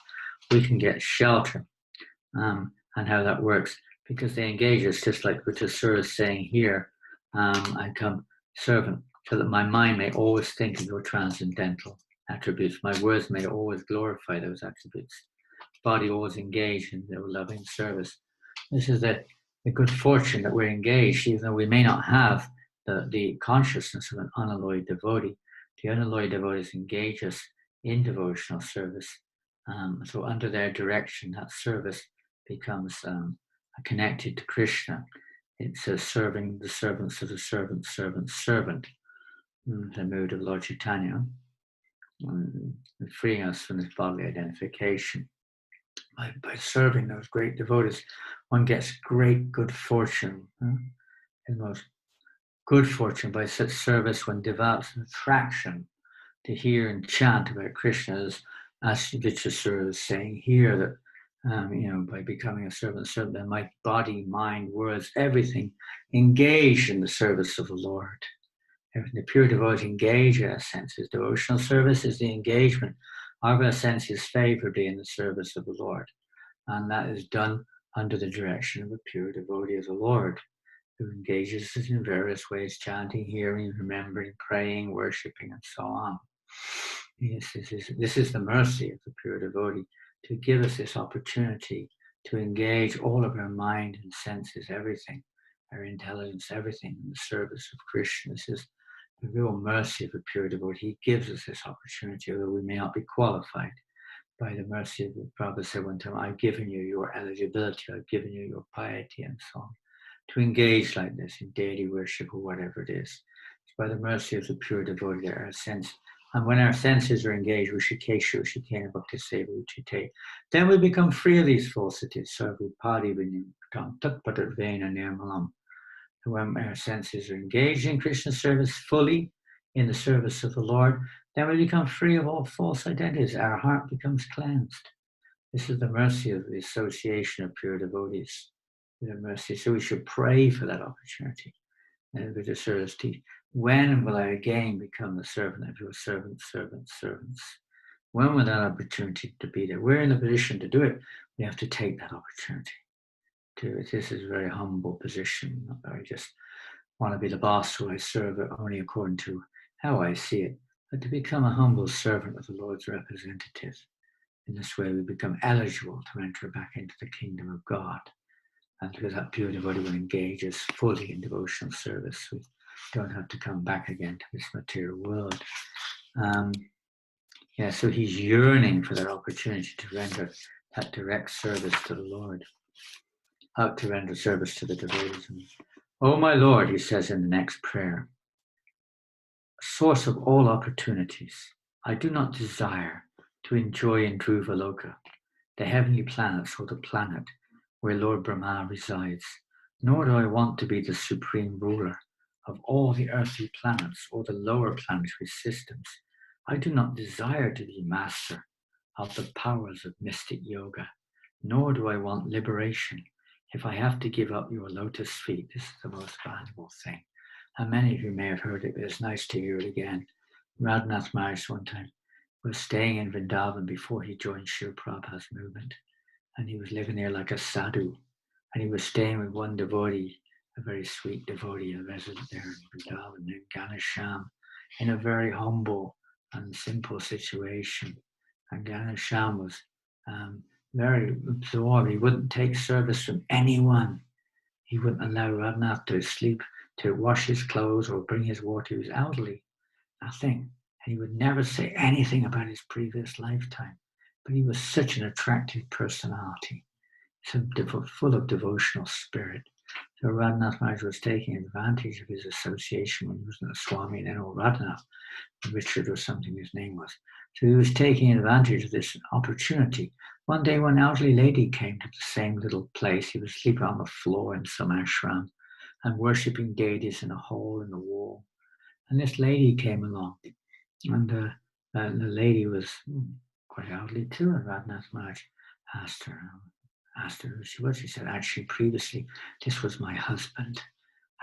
we can get shelter. And how that works, because they engage us, just like Vrtrasura is saying here, I come servant, so that my mind may always think of your transcendental attributes. My words may always glorify those attributes. Body always engaged in their loving service. This is the good fortune that we're engaged, even though we may not have the consciousness of an unalloyed devotee. The unalloyed devotees engage us in devotional service. So under their direction, that service becomes connected to Krishna. It's serving the servants of the servant, the mood of Lord Chaitanya, and freeing us from this bodily identification. By serving those great devotees, one gets great good fortune. The most good fortune by such service, one develops an attraction to hear and chant about Krishna, as Vrtrasura is saying here, that by becoming a servant, then my body, mind, words, everything engage in the service of the Lord. The pure devotees engage our senses. Devotional service is the engagement of our senses favorably in the service of the Lord. And that is done under the direction of a pure devotee of the Lord, who engages us in various ways, chanting, hearing, remembering, praying, worshipping, and so on. Yes, this is the mercy of the pure devotee, to give us this opportunity to engage all of our mind and senses, everything, our intelligence, everything in the service of Krishna. This is the real mercy of a pure devotee. He gives us this opportunity, although we may not be qualified. By the mercy of the Prabhupada said one time, I've given you your eligibility, I've given you your piety, and so on, to engage like this in daily worship or whatever it is. It's by the mercy of the pure devotee that our sense, and when our senses are engaged with Shikeshu, Shikena Bhakti Seva Uchite, then we become free of these falsities. Sarvupadi Vinyam Tatpatarvena Nirmalam. When our senses are engaged in Krishna service fully, in the service of the Lord, then we become free of all false identities. Our heart becomes cleansed. This is the mercy of the association of pure devotees. The mercy. So we should pray for that opportunity. And with the service teach, when will I again become the servant of your servants? When will that opportunity to be there? We're in a position to do it. We have to take that opportunity. This is a very humble position. I just want to be the boss who I serve only according to how I see it, but to become a humble servant of the Lord's representative. In this way, we become eligible to enter back into the kingdom of God. And because that pure devotee will engage us fully in devotional service, we don't have to come back again to this material world. So he's yearning for that opportunity to render that direct service to the Lord, to render service to the devotees. Oh, my Lord, he says in the next prayer, source of all opportunities, I do not desire to enjoy in Dhruvaloka, the heavenly planets or the planet where Lord Brahma resides, nor do I want to be the supreme ruler of all the earthly planets or the lower planetary systems. I do not desire to be master of the powers of mystic yoga, nor do I want liberation if I have to give up your lotus feet. This is the most valuable thing. And many of you may have heard it, but it's nice to hear it again. Radhanath Maharaj one time was staying in Vrindavan before he joined Srila Prabhupada's movement. And he was living there like a sadhu. And he was staying with one devotee a very sweet devotee, a resident there in Vrindavan, named Ganesham, in a very humble and simple situation. And Ganesham was very absorbed. He wouldn't take service from anyone. He wouldn't allow Radhanath to sleep, to wash his clothes or bring his water. He was elderly, nothing. And he would never say anything about his previous lifetime. But he was such an attractive personality, so full of devotional spirit. So Radhanath Maharaj was taking advantage of his association when he was in a Swami and then old Radhanath, Richard or something his name was. So he was taking advantage of this opportunity. One day when an elderly lady came to the same little place, he was sleeping on the floor in some ashram and worshipping deities in a hole in the wall. And this lady came along, and the lady was quite elderly too, and Radhanath Maharaj asked her who she was. She said, actually, previously, this was my husband.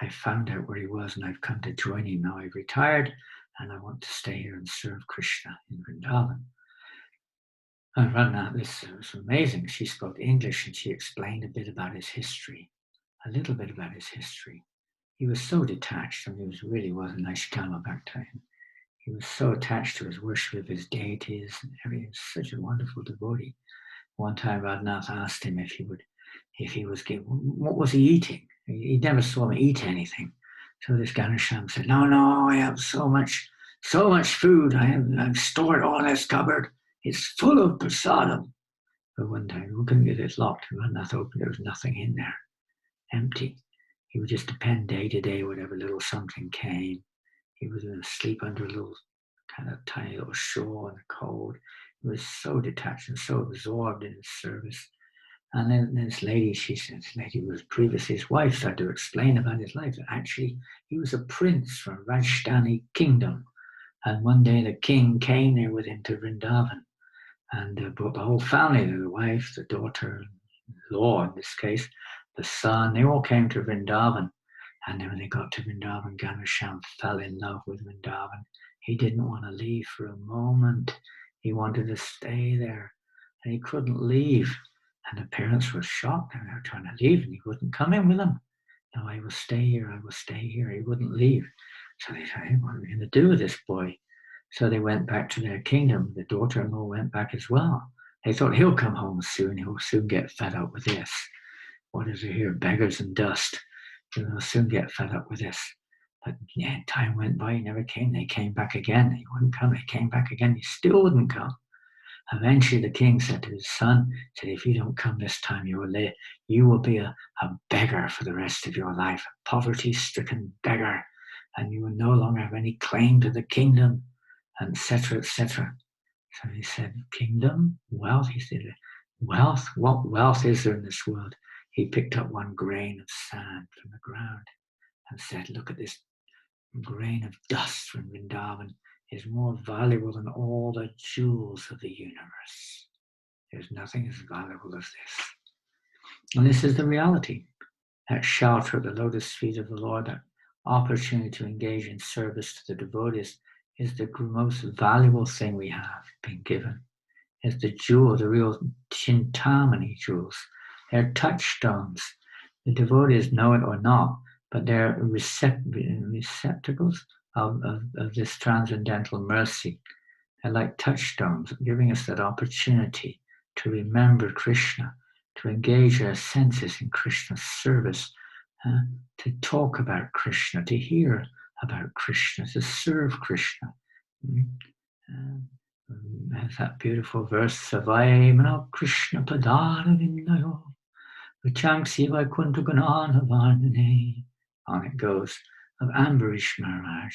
I found out where he was and I've come to join him. Now I've retired and I want to stay here and serve Krishna in Vrindavan. And Radhanath, this was amazing. She spoke English and she explained a bit about his history, a little bit about his history. He was so detached, and he really was a Naishkama Bhakta. He was so attached to his worship of his deities and everything. Such a wonderful devotee. One time Radhanath asked him what was he eating? He never saw him eat anything. So this Ganesham said, no, I have so much food. I've stored all in this cupboard. It's full of prasadam. But one time, we couldn't get it locked. Radhanath opened, there was nothing in there, empty. He would just depend day to day, whatever little something came. He was going to sleep under a little kind of tiny little shawl in the cold. He was so detached and so absorbed in his service. And then this lady, this lady was previously his wife, started to explain about his life. Actually, he was a prince from Rajasthani kingdom. And one day the king came there with him to Vrindavan. And brought the whole family, the wife, the daughter-in-law in this case, the son, they all came to Vrindavan. And then when they got to Vrindavan, Ganesham fell in love with Vrindavan. He didn't want to leave for a moment. He wanted to stay there. And he couldn't leave. And the parents were shocked. They were trying to leave, and he wouldn't come in with them. No, I will stay here. I will stay here. He wouldn't leave. So they said, what are we going to do with this boy? So they went back to their kingdom. The daughter-in-law went back as well. They thought, he'll come home soon. He'll soon get fed up with this. What is it here? Beggars and dust. He'll soon get fed up with this. But yeah, time went by. He never came. They came back again. He wouldn't come. They came back again. He still wouldn't come. Eventually, the king said to his son, said, if you don't come this time, you will be a beggar for the rest of your life, a poverty-stricken beggar, and you will no longer have any claim to the kingdom, etc., etc. So he said, kingdom, wealth. He said, wealth? What wealth is there in this world? He picked up one grain of sand from the ground and said, look at this grain of dust from Vrindavan is more valuable than all the jewels of the universe. There's nothing as valuable as this. And this is the reality. That shelter at the lotus feet of the Lord, that opportunity to engage in service to the devotees, is the most valuable thing we have been given. It's the jewel, the real Chintamani jewels. They're touchstones. The devotees know it or not, but they're receptacles of this transcendental mercy. They're like touchstones, giving us that opportunity to remember Krishna, to engage our senses in Krishna's service, to talk about Krishna, to hear about Krishna, to serve Krishna. There's that beautiful verse, Savai Mano Krishna Padana Vindayo, Vichanksi Vaikuntha Gunana Varnane. On it goes, of Ambarish Maharaj.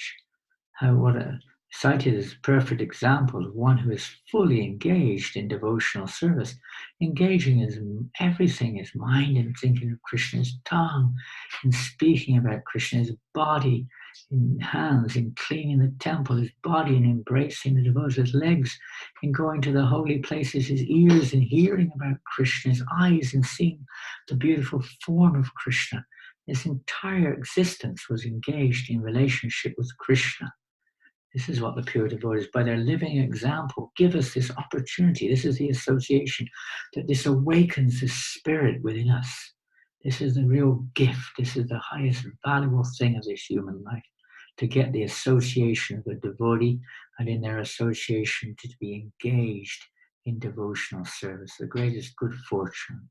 Cited as a perfect example of one who is fully engaged in devotional service, engaging in everything, his mind in thinking of Krishna, his tongue in speaking about Krishna, his body in hands in cleaning the temple, his body in embracing the devotees, his legs in going to the holy places, his ears in hearing about Krishna, his eyes in seeing the beautiful form of Krishna. His entire existence was engaged in relationship with Krishna. This is what the pure devotees, by their living example, give us this opportunity. This is the association, that this awakens the spirit within us. This is the real gift. This is the highest valuable thing of this human life, to get the association of a devotee, and in their association to be engaged in devotional service, the greatest good fortune,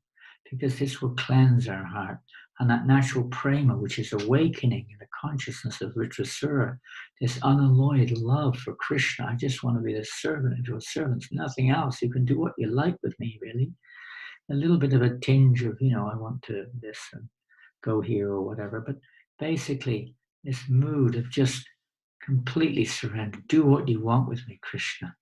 because this will cleanse our heart. And that natural prema, which is awakening in the consciousness of Vrtrasura, this unalloyed love for Krishna. I just want to be the servant of your servants, nothing else. You can do what you like with me, really. A little bit of a tinge of, I want to this and go here or whatever. But basically, this mood of just completely surrender. Do what you want with me, Krishna.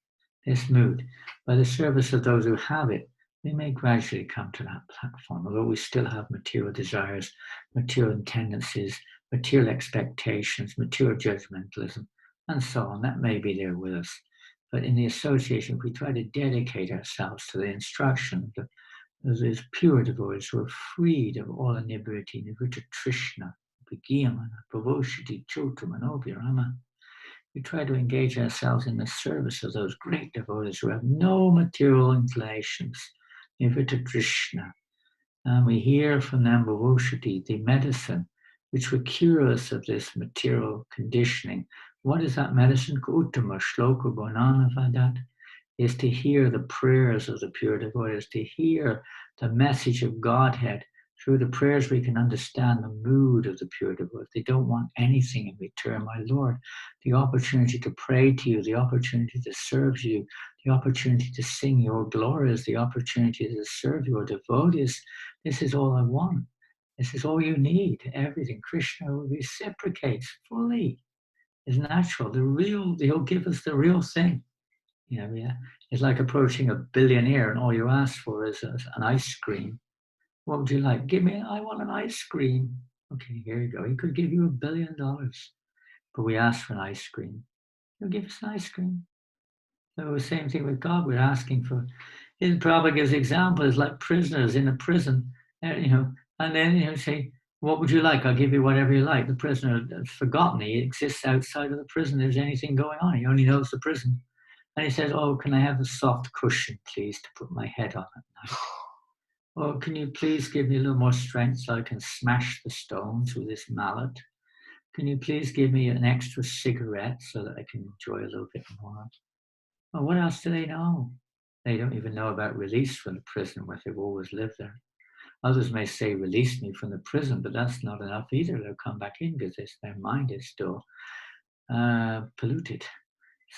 This mood, by the service of those who have it, we may gradually come to that platform, although we still have material desires, material tendencies, material expectations, material judgmentalism, and so on. That may be there with us. But in the association, if we try to dedicate ourselves to the instruction of those pure devotees who are freed of all inebriety, Nivritta Trishna, Vigiyamana, Pravoshiti, Chotamanobhirama, we try to engage ourselves in the service of those great devotees who have no material inclinations, Nivritta Trishna. And we hear from them Pravoshiti, the medicine, which will cure us of this material conditioning. What is that medicine? Uttama Shloka Bonana Vadat, is to hear the prayers of the pure devotees, to hear the message of Godhead. Through the prayers, we can understand the mood of the pure devotees. They don't want anything in return, my Lord. The opportunity to pray to you, the opportunity to serve you, the opportunity to sing your glories, the opportunity to serve your devotees. This is all I want. This is all you need. Everything. Krishna reciprocates fully. It's natural. He'll give us the real thing. It's like approaching a billionaire and all you ask for is an ice cream. What would you like? I want an ice cream. Okay, here you go. He could give you $1 billion, but we ask for an ice cream. He'll give us an ice cream. So the same thing with God. We're asking for. Prabhupada gives examples like prisoners in a prison, and then say, what would you like? I'll give you whatever you like. The prisoner has forgotten he exists outside of the prison. There's anything going on. He only knows the prison. And he says, oh, can I have a soft cushion, please, to put my head on at night? Or can you please give me a little more strength so I can smash the stones with this mallet? Can you please give me an extra cigarette so that I can enjoy a little bit more? Well, what else do they know? They don't even know about release from the prison where they've always lived there. Others may say, release me from the prison, but that's not enough either. They'll come back in because their mind is still polluted.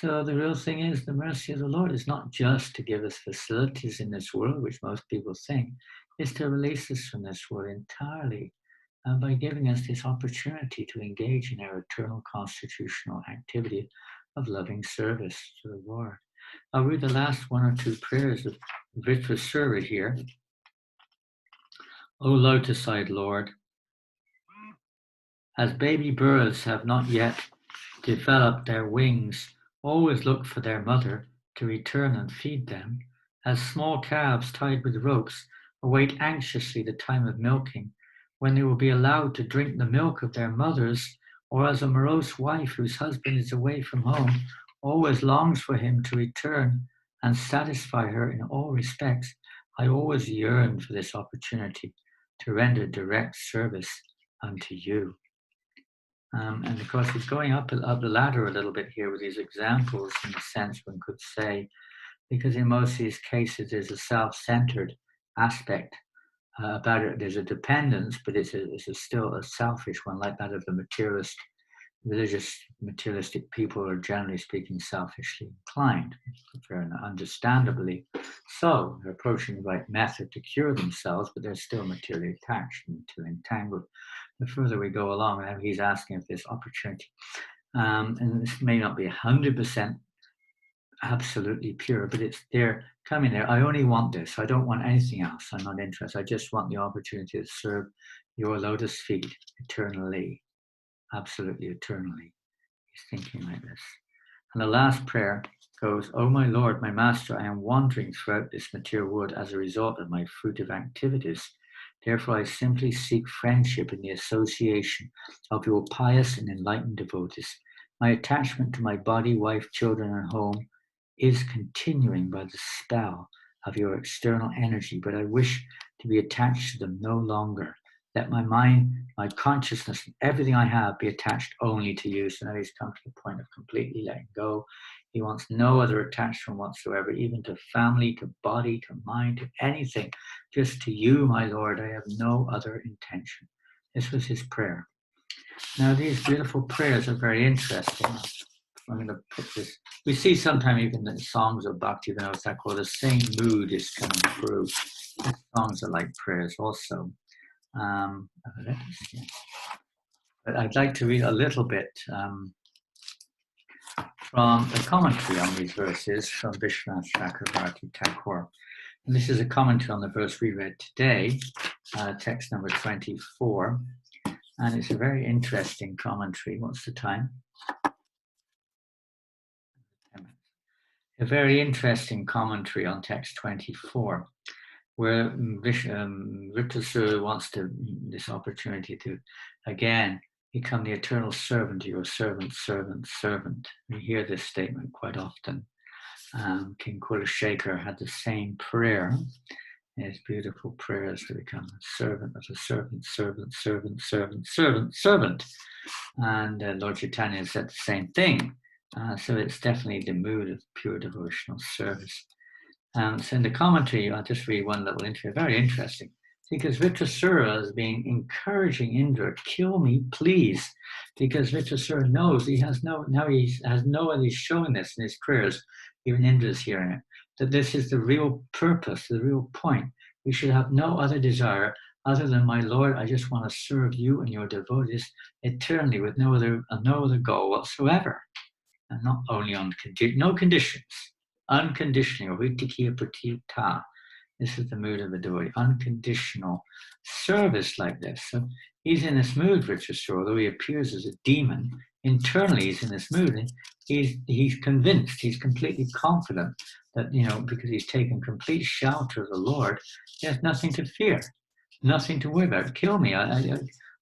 So the real thing is the mercy of the Lord is not just to give us facilities in this world, which most people think, it's to release us from this world entirely by giving us this opportunity to engage in our eternal constitutional activity of loving service to the Lord. I'll read the last one or two prayers of Vrtrasura here. O lotus-eyed Lord, as baby birds have not yet developed their wings, always look for their mother to return and feed them, as small calves tied with ropes await anxiously the time of milking, when they will be allowed to drink the milk of their mothers, or as a morose wife whose husband is away from home always longs for him to return and satisfy her in all respects. I always yearn for this opportunity to render direct service unto you. And of course, he's going up the ladder a little bit here with these examples, in a sense, one could say, because in most of these cases, there's a self-centered aspect about it. There's a dependence, but it's still a selfish one, like that of the materialistic people are generally speaking selfishly inclined, understandably so. They're approaching the right method to cure themselves, but they're still materially attached and materially entangled. The further we go along, he's asking if this opportunity, and this may not be 100% absolutely pure, but it's there, coming there. I only want this. I don't want anything else. I'm not interested. I just want the opportunity to serve your lotus feet eternally, absolutely eternally. He's thinking like this. And the last prayer goes, oh my Lord, my Master, I am wandering throughout this material world as a result of my fruitive activities. Therefore, I simply seek friendship in the association of your pious and enlightened devotees. My attachment to my body, wife, children, and home is continuing by the spell of your external energy, but I wish to be attached to them no longer. Let my mind, my consciousness, and everything I have be attached only to you. So now he's come to the point of completely letting go. He wants no other attachment whatsoever, even to family, to body, to mind, to anything. Just to you, my Lord, I have no other intention. This was his prayer. Now, these beautiful prayers are very interesting. I'm going to put this. We see sometimes even in songs of Bhaktivinoda Thakur, the same mood is coming through. These songs are like prayers also. But I'd like to read a little bit from the commentary on these verses from Vishwanath Chakravarti Thakur. And this is a commentary on the verse we read today, text number 24. And it's a very interesting commentary. What's the time? A very interesting commentary on text 24, where Vrtrasura wants this opportunity to, again, become the eternal servant to your servant, servant, servant. We hear this statement quite often. King Kulashekar had the same prayer, his beautiful prayers to become a servant of a servant, servant, servant, servant, servant, servant. And Lord Chaitanya said the same thing. So it's definitely the mood of pure devotional service. So in the commentary, I'll just read one little entry, very interesting, because Vrtrasura has been encouraging Indra, kill me, please, because Vrtrasura knows he's showing this in his prayers, even Indra's hearing it, that this is the real purpose, the real point. We should have no other desire other than, my Lord, I just want to serve you and your devotees eternally with no other goal whatsoever. And not only on no conditions, unconditionally, this is the mood of a devotee, unconditional service like this. So he's in this mood, Vrtrasura, although he appears as a demon, internally he's in this mood, and he's convinced, he's completely confident that, because he's taken complete shelter of the Lord, he has nothing to fear, nothing to worry about. Kill me, I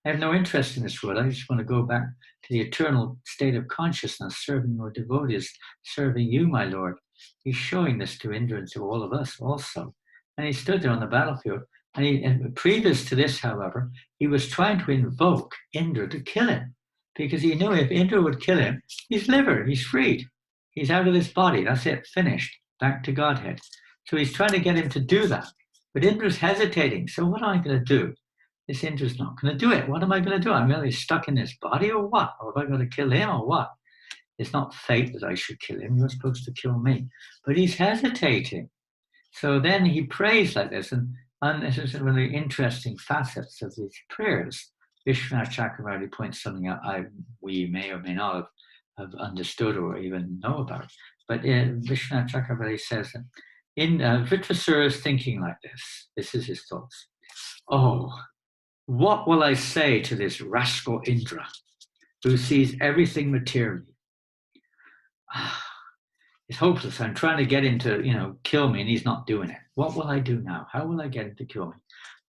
have no interest in this world. I just want to go back to the eternal state of consciousness, serving your devotees, serving you, my Lord. He's showing this to Indra and to all of us also. And he stood there on the battlefield. And previous to this, however, he was trying to invoke Indra to kill him, because he knew if Indra would kill him, he's freed. He's out of this body. That's it, finished, back to Godhead. So he's trying to get him to do that. But Indra's hesitating. So what am I going to do? This Indra's not going to do it. What am I going to do? I'm really stuck in this body or what? Or have I got to kill him or what? It's not fate that I should kill him. You're supposed to kill me. But he's hesitating. So then he prays like this. And this is one of the interesting facets of these prayers. Vishwanath Chakravarti points something out we may or may not have understood or even know about. But Vishwanath Chakravarti says that Vrtrasura is thinking like this. This is his thoughts. Oh, what will I say to this rascal Indra, who sees everything materially? It's hopeless. I'm trying to get him to, kill me, and he's not doing it. What will I do now? How will I get him to kill me?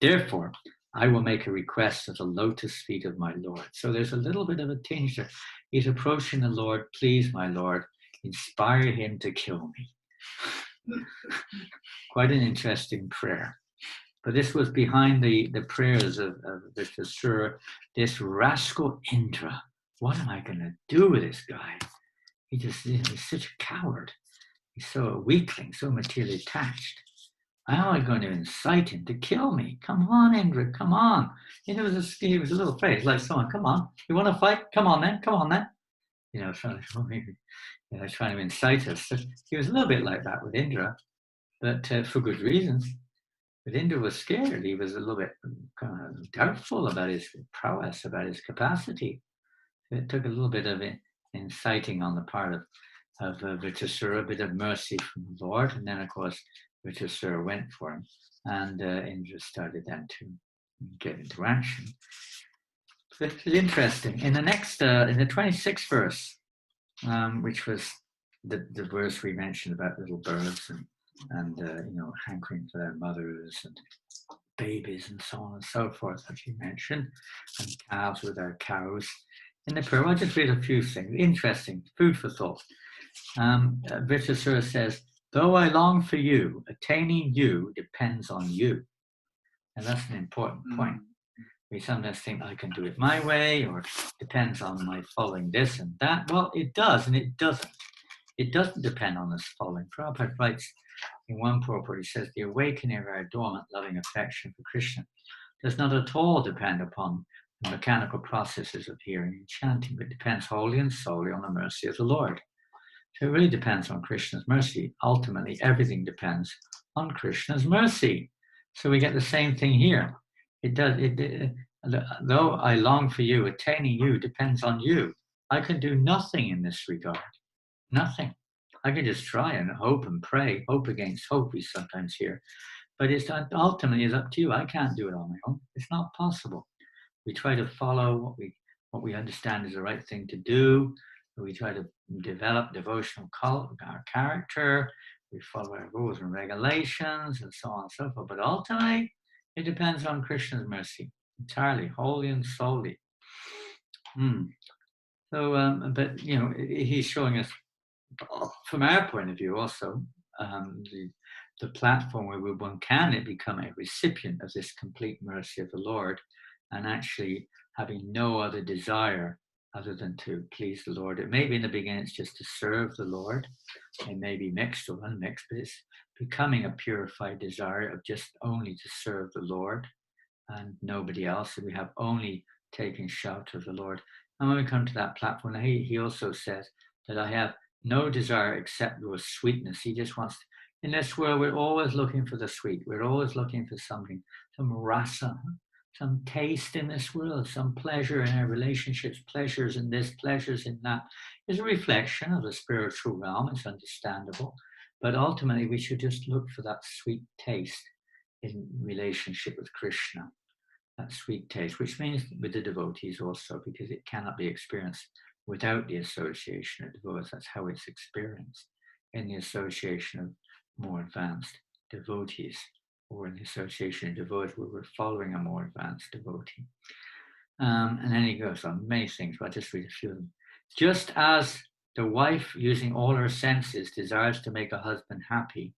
Therefore, I will make a request at the lotus feet of my Lord. So there's a little bit of a tinge there. He's approaching the Lord. Please, my Lord, inspire him to kill me. Quite an interesting prayer. But this was behind the prayers of Vrtrasura, this rascal Indra. What am I going to do with this guy? He's such a coward. He's so a weakling, so materially attached. How am I going to incite him to kill me? Come on, Indra, come on. He was a little afraid. It's like someone, come on, you want to fight? Come on then. Trying to incite us. So he was a little bit like that with Indra, but for good reasons. But Indra was scared. He was a little bit kind of doubtful about his prowess, about his capacity. So it took a little bit of inciting on the part of Vrtrasura, a bit of mercy from the Lord. And then, of course, Vrtrasura went for him. And Indra started then to get into action. So it's interesting. In the next, in the 26th verse, which was the verse we mentioned about little birds and hankering for their mothers and babies and so on and so forth, as you mentioned, and calves with their cows. In the prayer, I'll just read a few things. Interesting, food for thought. Vrtrasura says, though I long for you, attaining you depends on you. And that's an important point. We sometimes think I can do it my way, or depends on my following this and that. Well, it does, and it doesn't. It doesn't depend on us following. Prabhupada writes in one purport, he says, the awakening of our dormant loving affection for Krishna does not at all depend upon the mechanical processes of hearing and chanting, but depends wholly and solely on the mercy of the Lord. So it really depends on Krishna's mercy. Ultimately, everything depends on Krishna's mercy. So we get the same thing here. It does. Though I long for you, attaining you depends on you. I can do nothing in this regard. Nothing. I can just try and hope and pray. Hope against hope, we sometimes hear. But it's ultimately is up to you. I can't do it on my own. It's not possible. We try to follow what we understand is the right thing to do. We try to develop devotional our character. We follow our rules and regulations and so on and so forth. But ultimately, it depends on Krishna's mercy entirely, wholly and solely. So, but he's showing us from our point of view also the platform where one can become a recipient of this complete mercy of the Lord, and actually having no other desire other than to please the Lord. It may be in the beginning it's just to serve the Lord. It may be mixed or unmixed, but it's becoming a purified desire of just only to serve the Lord and nobody else. And we have only taken shelter of the Lord. And when we come to that platform, he also says that I have no desire except your sweetness. He just wants, in this world, we're always looking for the sweet. We're always looking for something, some rasa, some taste in this world, some pleasure in our relationships, pleasures in this, pleasures in that. Is a reflection of the spiritual realm. It's understandable. But ultimately, we should just look for that sweet taste in relationship with Krishna. That sweet taste, which means with the devotees also, because it cannot be experienced without the association of devotees. That's how it's experienced, in the association of more advanced devotees, or in the association of devotees where we're following a more advanced devotee. And then he goes on many things, but I'll just read a few of them. Just as the wife, using all her senses, desires to make a husband happy,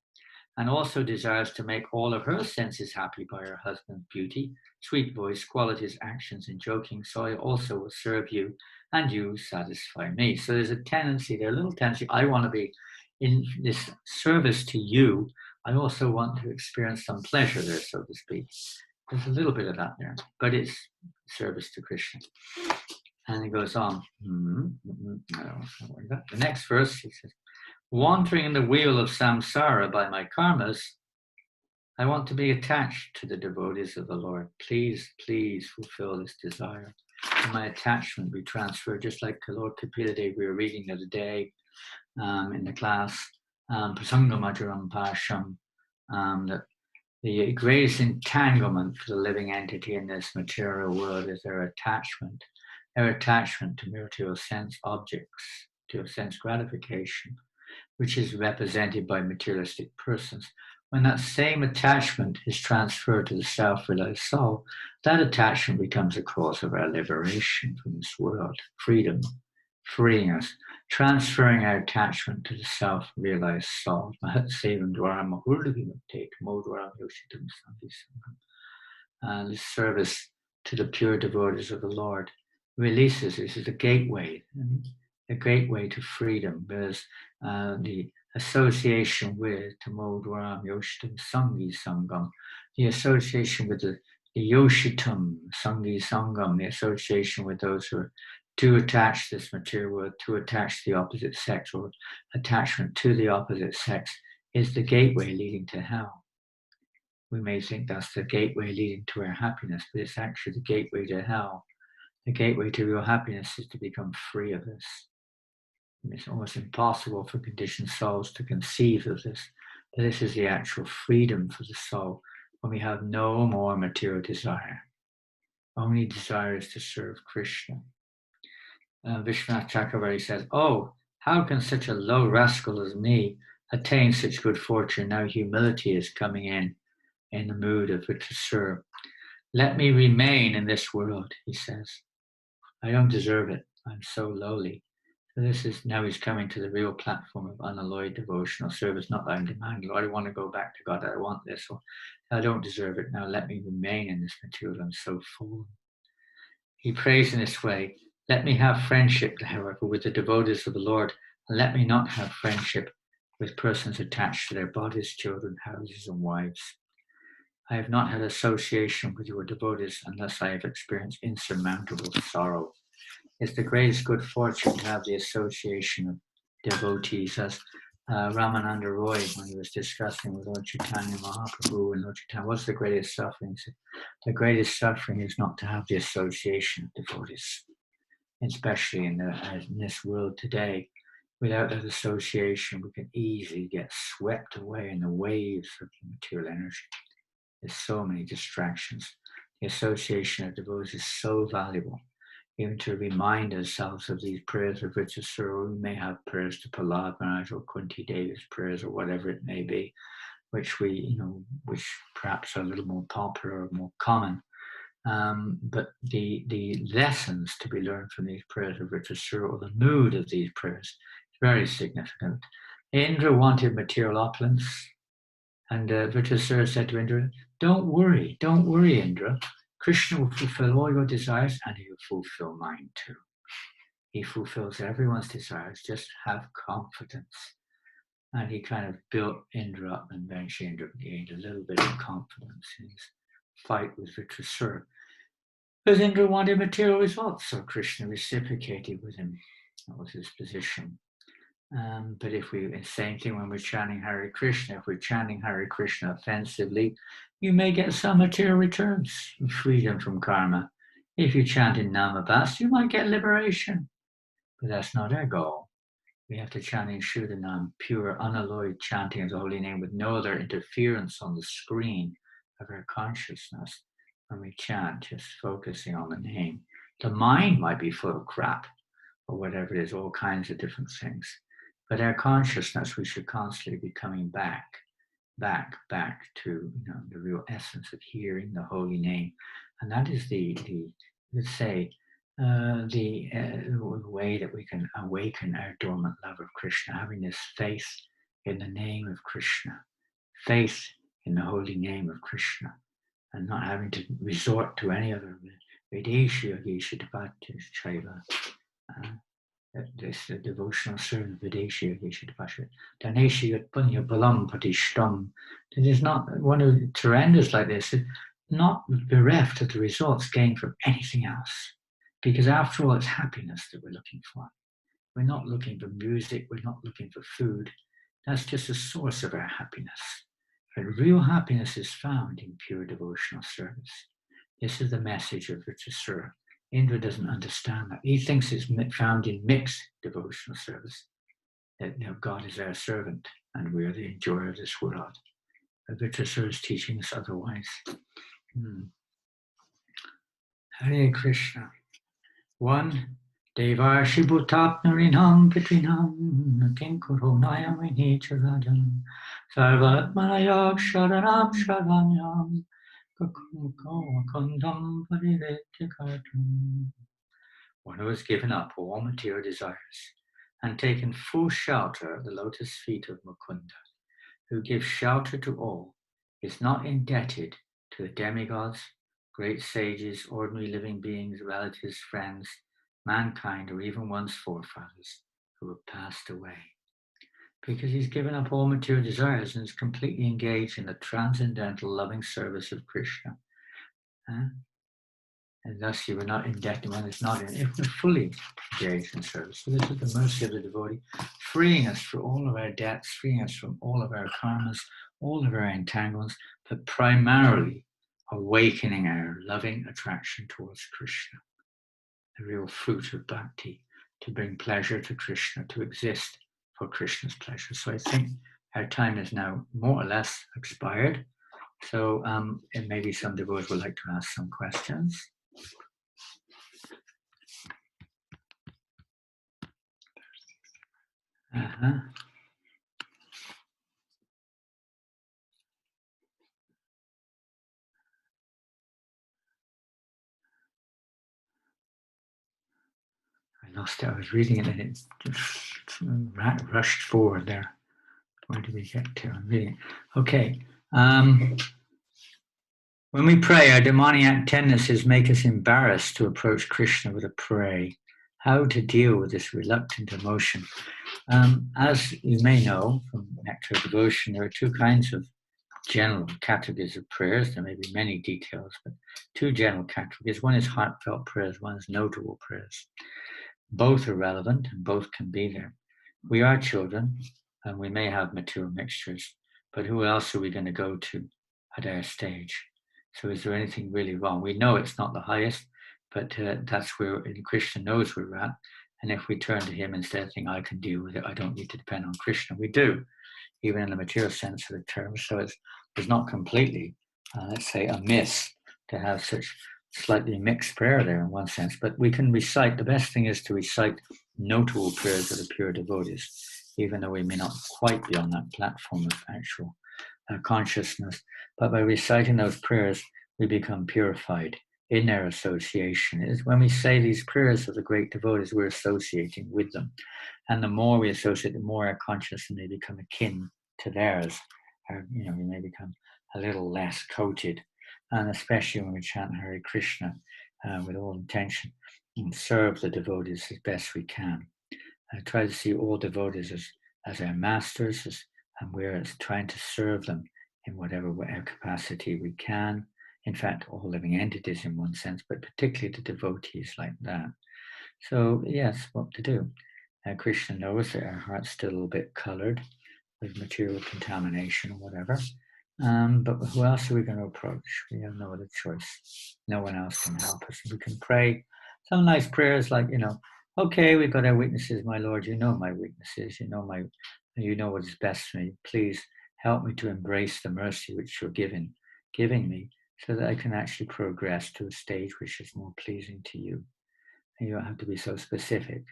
and also desires to make all of her senses happy by her husband's beauty, sweet voice, qualities, actions, and joking, so I also will serve you, and you satisfy me. So there's a tendency there, a little tendency. I want to be in this service to you. I also want to experience some pleasure there, so to speak. There's a little bit of that there, but it's service to Krishna. And it goes on. The next verse, he says, wandering in the wheel of samsara by my karmas, I want to be attached to the devotees of the Lord. Please, please fulfill this desire. And my attachment be transferred, just like Lord Kapila Dev we were reading the other day in the class, Prasanga Majuram Pasham, that the greatest entanglement for the living entity in this material world is their attachment to material sense objects, to sense gratification, which is represented by materialistic persons. When that same attachment is transferred to the self-realized soul, that attachment becomes a cause of our liberation from this world, freedom, freeing us, transferring our attachment to the self-realized soul. This service to the pure devotees of the Lord releases. This is the gateway to freedom. There's the association with Tamodwaram Yoshitam Sangi Sangam, the association with the Yoshitam Sangi Sangam, the association with those who are too attached to this material world, too attached to the opposite sex, or attachment to the opposite sex is the gateway leading to hell. We may think that's the gateway leading to our happiness, but it's actually the gateway to hell. The gateway to real happiness is to become free of this. It's almost impossible for conditioned souls to conceive of this. But this is the actual freedom for the soul when we have no more material desire. Only desire is to serve Krishna. Vishwanath Chakravarti says, oh, how can such a low rascal as me attain such good fortune? Now humility is coming in the mood of Vrtrasura. Let me remain in this world, he says. I don't deserve it. I'm so lowly. So this is, now he's coming to the real platform of unalloyed devotional service. Not that I'm demanding, Lord, I want to go back to God. I want this. Or I don't deserve it. Now let me remain in this material. I'm so full. he prays in this way, let me have friendship, however, with the devotees of the Lord, and let me not have friendship with persons attached to their bodies, children, houses, and wives. I have not had association with your devotees unless I have experienced insurmountable sorrow. It's the greatest good fortune to have the association of devotees, as Ramananda Roy, when he was discussing with Lord Chaitanya Mahaprabhu and Lord Chaitanya, what's the greatest suffering? He said, the greatest suffering is not to have the association of devotees, especially in this world today. Without that association, we can easily get swept away in the waves of material energy. There's so many distractions. The association of devotees is so valuable. Even to remind ourselves of these prayers of Vrtrasura, we may have prayers to Prahlad Maharaj or Kunti Devi's prayers or whatever it may be, which which perhaps are a little more popular or more common. But the lessons to be learned from these prayers of Vrtrasura, or the mood of these prayers, is very significant. Indra wanted material opulence, and Vrtrasura said to Indra, don't worry, Indra. Krishna will fulfill all your desires, and he will fulfill mine too. He fulfills everyone's desires, just have confidence. And he kind of built Indra up, and eventually Indra gained a little bit of confidence in his fight with Vrtrasura. Because Indra wanted material results, so Krishna reciprocated with him. That was his position. But same thing when we're chanting Hare Krishna, if we're chanting Hare Krishna offensively, you may get some material returns, freedom from karma. If you chant in Namabhas, you might get liberation. But that's not our goal. We have to chant in Shuddhanam, pure, unalloyed chanting of the holy name with no other interference on the screen of our consciousness. When we chant, just focusing on the name. The mind might be full of crap, or whatever it is, all kinds of different things. But our consciousness, we should constantly be coming back to the real essence of hearing the holy name, and that is the way that we can awaken our dormant love of Krishna, having this faith in the name of Krishna, faith in the holy name of Krishna, and not having to resort to any other Videshya Gishadvati Chaiva. This devotional servant Videshya Gishadvati. Daneshya Punya Balam Patishtam. It is not one who surrenders like this, is not bereft of the results gained from anything else. Because after all, it's happiness that we're looking for. We're not looking for music, we're not looking for food. That's just a source of our happiness. But real happiness is found in pure devotional service. This is the message of Vrtrasura. Indra doesn't understand that. He thinks it's found in mixed devotional service, that God is our servant and we are the enjoyer of this world. But Vrtrasura is teaching us otherwise. Hare Krishna. 1. Devarshi Bhutapnarinam Pitrinam Kinkuro Nayamini Charadam Sarvatmanayag Sharanam Sharanyam Kundam Parivetikatum. One who has given up all material desires and taken full shelter at the lotus feet of Mukunda, who gives shelter to all, is not indebted to the demigods, great sages, ordinary living beings, relatives, friends, mankind, or even one's forefathers who have passed away. Because he's given up all material desires and is completely engaged in the transcendental loving service of Krishna. And thus you are not indebted when it's not in, if we're fully engaged in service. So this is the mercy of the devotee, freeing us from all of our debts, freeing us from all of our karmas, all of our entanglements, but primarily awakening our loving attraction towards Krishna, the real fruit of bhakti, to bring pleasure to Krishna, to exist for Krishna's pleasure. So I think our time is now more or less expired. So and maybe some devotees would like to ask some questions. I lost it. I was reading it and it just rushed forward there. Where did we get to? I'm reading. Okay. When we pray, our demoniac tendencies make us embarrassed to approach Krishna with a pray. How to deal with this reluctant emotion? As you may know from Nectar Devotion, there are two kinds of general categories of prayers. There may be many details, but two general categories. One is heartfelt prayers, one is notable prayers. Both are relevant and both can be there. We are children and we may have material mixtures, but who else are we going to go to at our stage? So is there anything really wrong? We know it's not the highest, but that's where Krishna knows we're at. And if we turn to him instead of thinking, I can deal with it, I don't need to depend on Krishna, we do, even in the material sense of the term. So it's not completely, let's say, amiss to have such slightly mixed prayer there in one sense. But we can recite, the best thing is to recite notable prayers of the pure devotees, even though we may not quite be on that platform of actual consciousness. But by reciting those prayers, we become purified in their association. Is when we say these prayers of the great devotees, we're associating with them. And the more we associate, the more our consciousness may become akin to theirs. We may become a little less coated. And especially when we chant Hare Krishna with all intention and serve the devotees as best we can. Try to see all devotees as our masters, and we're trying to serve them in whatever capacity we can. In fact, all living entities in one sense, but particularly the devotees like that. So yes, what to do? Krishna knows that our heart's still a little bit colored with material contamination or whatever. But who else are we going to approach? We have no other choice. No one else can help us. We can pray some nice prayers like, okay, we've got our weaknesses, my Lord. You know my weaknesses. You know what is best for me. Please help me to embrace the mercy which you're giving me, so that I can actually progress to a stage which is more pleasing to you. And you don't have to be so specific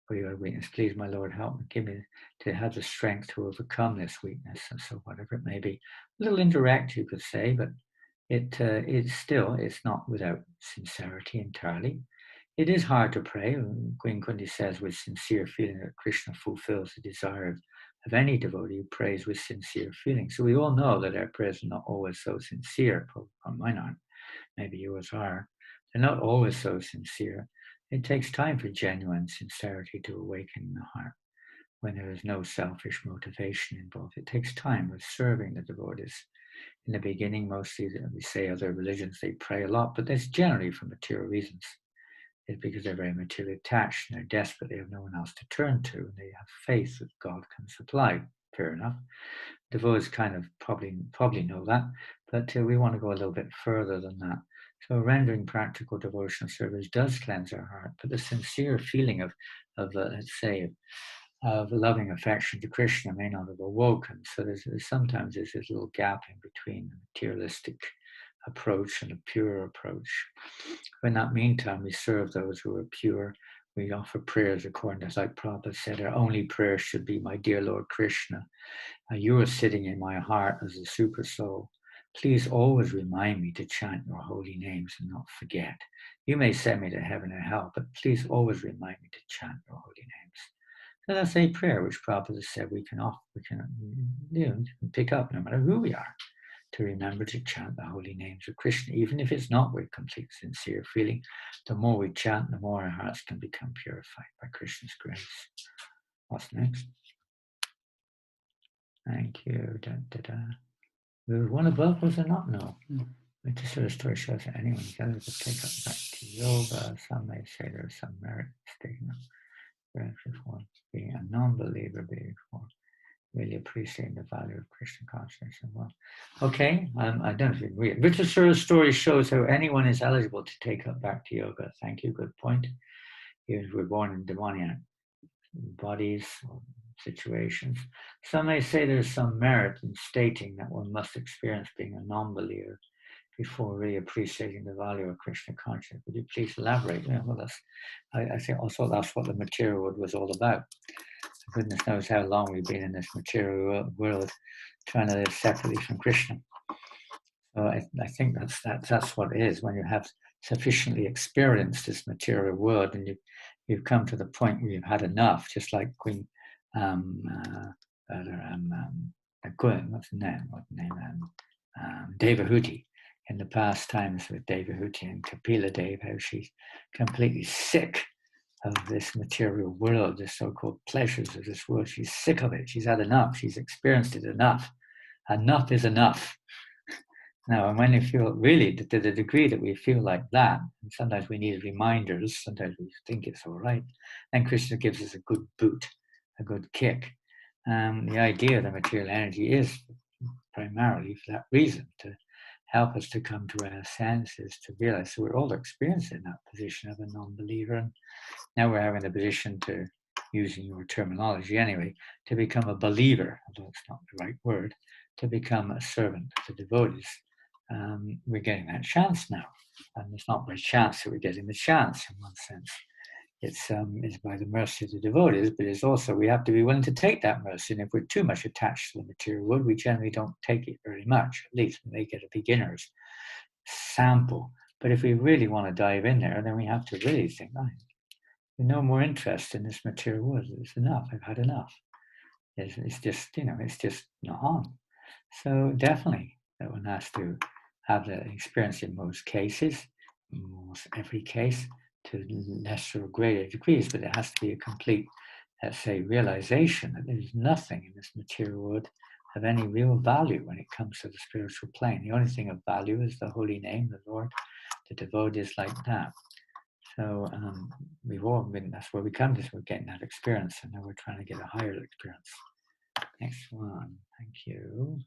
for your weakness. Please, my Lord, help me, give me to have the strength to overcome this weakness. And so whatever it may be, a little indirect, you could say, but it's not without sincerity entirely. It is hard to pray. Queen Kunti says with sincere feeling that Krishna fulfills the desire of any devotee who prays with sincere feeling. So we all know that our prayers are not always so sincere. Mine aren't. Maybe yours are. They're not always so sincere. It takes time for genuine sincerity to awaken in the heart when there is no selfish motivation involved. It takes time with serving the devotees. In the beginning, mostly, we say other religions, they pray a lot, but that's generally for material reasons. It's because they're very materially attached and they're desperate. They have no one else to turn to, and they have faith that God can supply. Fair enough. Devotees kind of probably know that, but we want to go a little bit further than that. So rendering practical devotional service does cleanse our heart, but the sincere feeling of let's say, of loving affection to Krishna may not have awoken. So sometimes there's this little gap in between the materialistic approach and a pure approach. In that meantime, we serve those who are pure. We offer prayers according to, like Prabhupada said, our only prayer should be, my dear Lord Krishna, you are sitting in my heart as a super soul. Please always remind me to chant your holy names and not forget. You may send me to heaven or hell, but please always remind me to chant your holy names. So that's a prayer which Prabhupada said we can pick up no matter who we are, to remember to chant the holy names of Krishna, even if it's not with complete sincere feeling. The more we chant, the more our hearts can become purified by Krishna's grace. What's next? Thank you. There was one above, was there not? No. Vrtrasura story shows that anyone can take up back to yoga. Some may say there is some merit stigma for being a non-believer before really appreciating the value of Krishna consciousness. Well, okay, I don't know if you agree. Vrtrasura's story shows how anyone is eligible to take up bhakti yoga. Thank you, good point. Even if we're born in demoniac bodies or situations. Some may say there's some merit in stating that one must experience being a non-believer before really appreciating the value of Krishna consciousness. Would you please elaborate? Yeah, well, I think also that's what the material world was all about. Goodness knows how long we've been in this material world trying to live separately from Krishna. So I think that's what it is. When you have sufficiently experienced this material world and you've come to the point where you've had enough, just like Queen what's her name? Devahuti. in the past times with Devahuti and Kapila Dev, how she's completely sick of this material world, the so-called pleasures of this world. She's sick of it. She's had enough. She's experienced it enough. Enough is enough. Now, and when you feel really to the degree that we feel like that, and sometimes we need reminders, sometimes we think it's all right, then Krishna gives us a good boot, a good kick. The idea of the material energy is primarily for that reason, to help us to come to our senses, to realize. So we're all experiencing that position of a non-believer, and now we're having the position to, using your terminology anyway, to become a believer, although it's not the right word, to become a servant of the devotees. We're getting that chance now, and it's not by chance that we're getting the chance in one sense. It's by the mercy of the devotees, but it's also we have to be willing to take that mercy. And if we're too much attached to the material world, we generally don't take it very much. At least we make it a beginner's sample. But if we really want to dive in there, then we have to really think, no more interest in this material world. It's enough. I've had enough. It's just, it's just not on. So definitely, that one has to have the experience in most cases, almost every case, to lesser or greater degrees, but it has to be a complete, let's say, realization that there's nothing in this material world of any real value when it comes to the spiritual plane. The only thing of value is the holy name, the Lord, the devotees like that. So we've all been, that's where we come to, so we're getting that experience, and now we're trying to get a higher experience. Next one, thank you.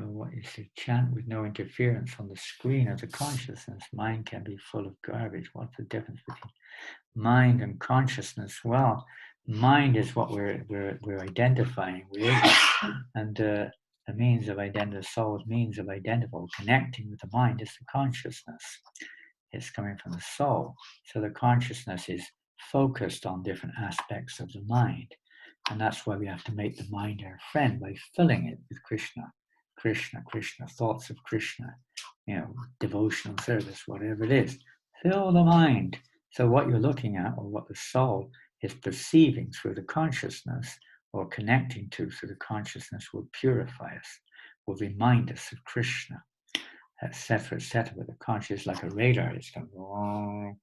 What is the chant with no interference on the screen of the consciousness? Mind can be full of garbage. What's the difference between mind and consciousness? Well, mind is what we're identifying with, and the means of identifying, soul's means of identifying, connecting with the mind is the consciousness. It's coming from the soul. So the consciousness is focused on different aspects of the mind. And that's why we have to make the mind our friend by filling it with Krishna, Krishna, Krishna, thoughts of Krishna, devotional service, whatever it is. Fill the mind. So what you're looking at, or what the soul is perceiving through the consciousness, or connecting to through the consciousness, will purify us, will remind us of Krishna, etc., etc. But the conscious, like a radar, it's going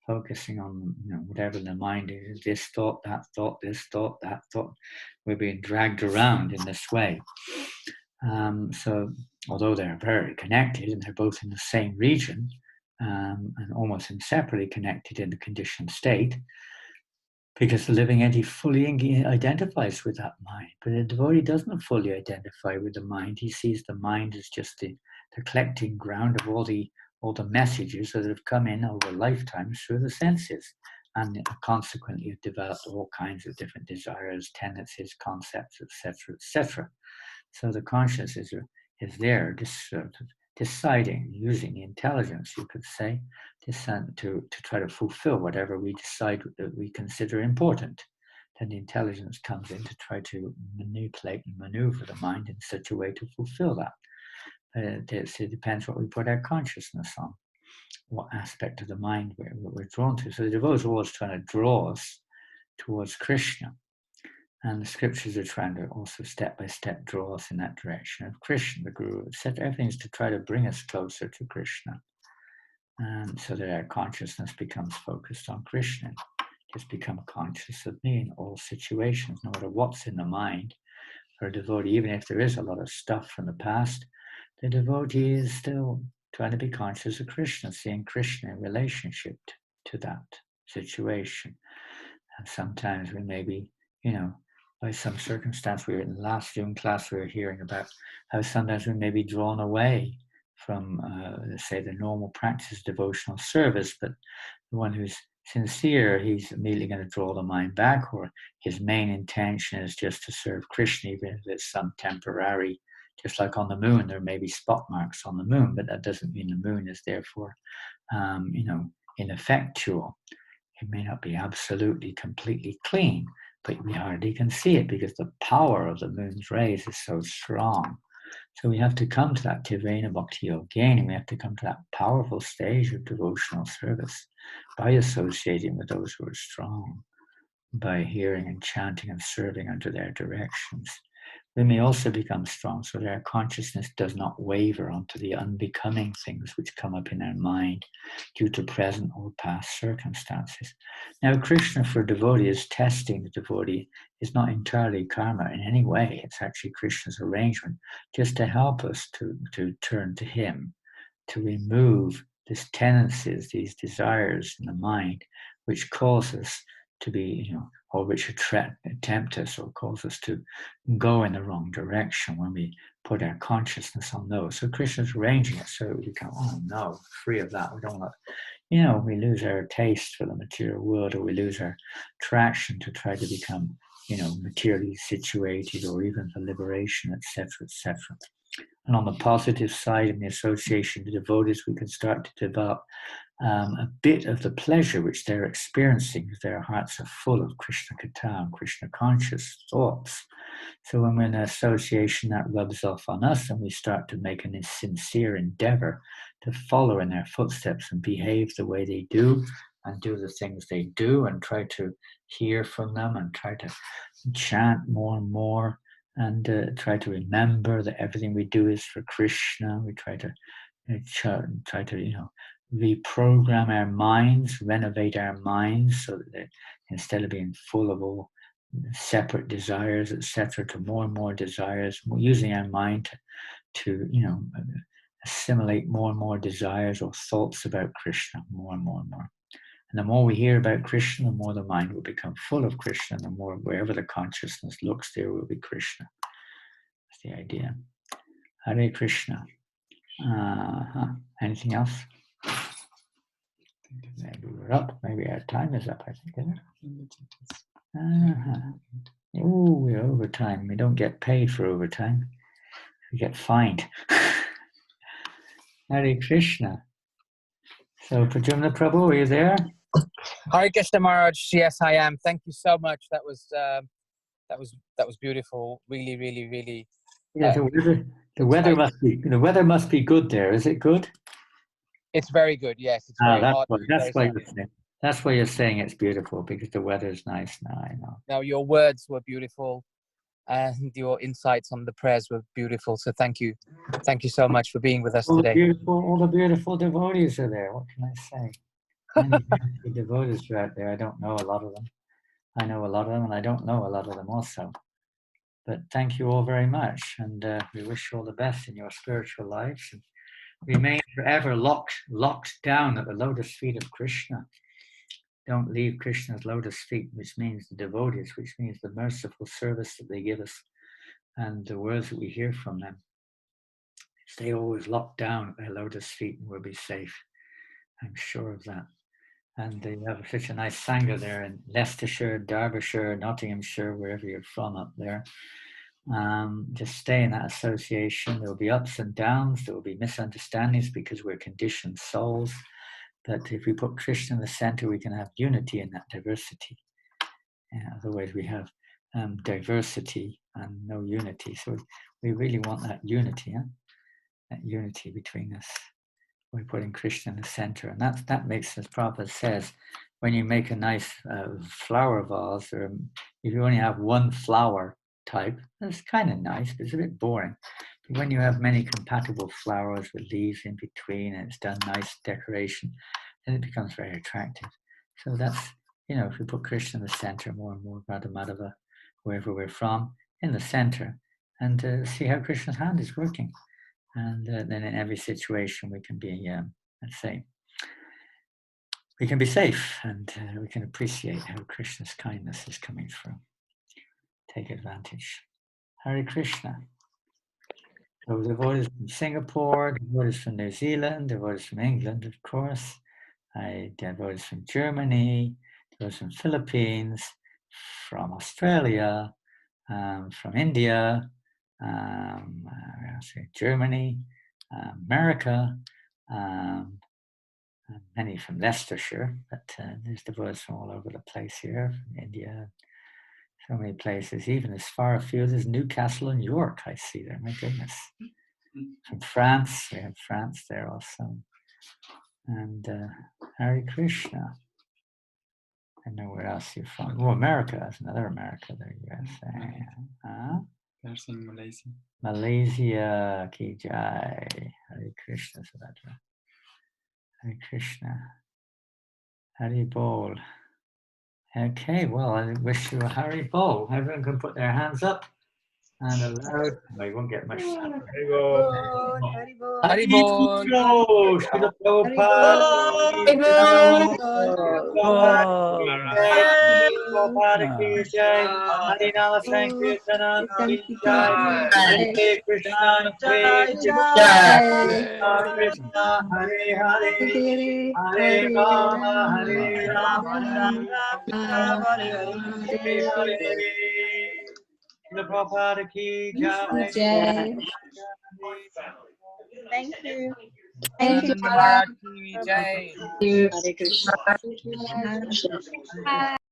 focusing on whatever the mind is, this thought, that thought, this thought, that thought. We're being dragged around in this way. So although they're very connected and they're both in the same region and almost inseparably connected in the conditioned state, because the living entity fully identifies with that mind. But the devotee doesn't fully identify with the mind. He sees the mind as just the collecting ground of all the messages that have come in over lifetimes through the senses, and consequently have developed all kinds of different desires, tendencies, concepts, etc., etc. So the consciousness is there, deciding, using the intelligence, you could say, to try to fulfill whatever we decide that we consider important. Then the intelligence comes in to try to manipulate and maneuver the mind in such a way to fulfill that. It depends what we put our consciousness on, what aspect of the mind we're drawn to. So the devotee is always trying to draw us towards Krishna. And the scriptures are trying to also step by step draw us in that direction of Krishna, the Guru, etc. Everything's to try to bring us closer to Krishna. And so that our consciousness becomes focused on Krishna. Just become conscious of me in all situations, no matter what's in the mind. For a devotee, even if there is a lot of stuff from the past, the devotee is still trying to be conscious of Krishna, seeing Krishna in relationship to that situation. And sometimes we may be, by some circumstance, we were in the last Zoom class, we were hearing about how sometimes we may be drawn away from, let's say, the normal practice of devotional service, but the one who's sincere, he's immediately going to draw the mind back, or his main intention is just to serve Krishna, even if it's some temporary, just like on the moon, there may be spot marks on the moon, but that doesn't mean the moon is therefore, ineffectual. It may not be absolutely, completely clean, but we hardly can see it because the power of the moon's rays is so strong. So we have to come to that Tivena Bhakti Yogini. We have to come to that powerful stage of devotional service by associating with those who are strong, by hearing and chanting and serving under their directions. we may also become strong so that our consciousness does not waver onto the unbecoming things which come up in our mind due to present or past circumstances. Now, Krishna for devotees, testing the devotee, is not entirely karma in any way. It's actually Krishna's arrangement just to help us to turn to him, to remove these tendencies, these desires in the mind, which cause us to be, or which tempt us or cause us to go in the wrong direction when we put our consciousness on those. So Krishna's arranging it so we become, oh no, free of that. We don't want, we lose our taste for the material world, or we lose our attraction to try to become, materially situated, or even the liberation, etc., etc. And on the positive side, in the association with devotees, we can start to develop a bit of the pleasure which they're experiencing, because their hearts are full of Krishna Katha and Krishna conscious thoughts. So when we're in an association, that rubs off on us, and we start to make a sincere endeavor to follow in their footsteps and behave the way they do, and do the things they do, and try to hear from them, and try to chant more and more, and try to remember that everything we do is for Krishna. We try to reprogram our minds, renovate our minds, so that instead of being full of all separate desires, etc., to more and more desires, using our mind to assimilate more and more desires or thoughts about Krishna, more and more and more. And the more we hear about Krishna, the more the mind will become full of Krishna, and the more wherever the consciousness looks, there will be Krishna. That's the idea. Hare Krishna. Anything else? Maybe we're up. Maybe our time is up, I think, isn't it? Oh, we're overtime. We don't get paid for overtime. We get fined. Hare Krishna. So, Prajumna Prabhu, are you there? Hare Krishna Maharaj. Yes, I am. Thank you so much. That was beautiful. Really, really, really. Yeah, the weather must be good there. Is it good? It's very good. Yes, it's very hot. That's why you're saying it's beautiful, because the weather is nice now. I know. Now, your words were beautiful, and your insights on the prayers were beautiful. So thank you so much for being with us today. All the beautiful devotees are there. What can I say? Many beautiful devotees are out there. I don't know a lot of them. I know a lot of them, and I don't know a lot of them also. But thank you all very much, and we wish you all the best in your spiritual lives, and remain forever locked down at the lotus feet of Krishna. Don't leave Krishna's lotus feet, which means the devotees, which means the merciful service that they give us, and the words that we hear from them. Stay always locked down at their lotus feet, and we'll be safe. I'm sure of that. And they have such a nice sangha there in Leicestershire, Derbyshire, Nottinghamshire, wherever you're from up there. Just stay in that association. There will be ups and downs. There will be misunderstandings because we're conditioned souls. But if we put Krishna in the center, we can have unity in that diversity. Otherwise, we have diversity and no unity. So we really want that unity, that unity between us. We're putting Krishna in the center, and that makes, as Prabhupada says, when you make a nice flower vase, or if you only have one flower type, that's kind of nice, but it's a bit boring. But when you have many compatible flowers with leaves in between, and it's done nice decoration, then it becomes very attractive. So that's, if we put Krishna in the center, more and more, Radha Madhava, wherever we're from, in the center, and see how Krishna's hand is working. And then in every situation we can be, let's say, we can be safe, and we can appreciate how Krishna's kindness is coming through. Take advantage. Hare Krishna. So devotees from Singapore, devotees from New Zealand, devotees from England, of course, devotees from Germany, devotees from Philippines, from Australia, from India, Germany, America, many from Leicestershire, but there's devotees from all over the place here, from India, so many places, even as far afield as Newcastle and York, I see there, my goodness. From France, we have France there also. And Hare Krishna. I know where else you're from. Oh, America, that's another America there, USA. There's in Malaysia. Malaysia ki jai. Hare Krishna, Vrtrasura. Hare Krishna. Hari Bol. Okay, well, I wish you a Hari Bol. Everyone can put their hands up and aloud. We won't get much sun. Hari Bol. Hari Bol. Bol. Srila Prabhupada. Prabhupada ki jai. Hari Nama Sankirtanam ki jai. Hare Krishna, Krishna, Hare Hare, Hare Rama, Hare Rama, Hare Hare. Srila Prabhupada ki jai. Thank you. Anand Maharaj ki jai. Hare Krishna.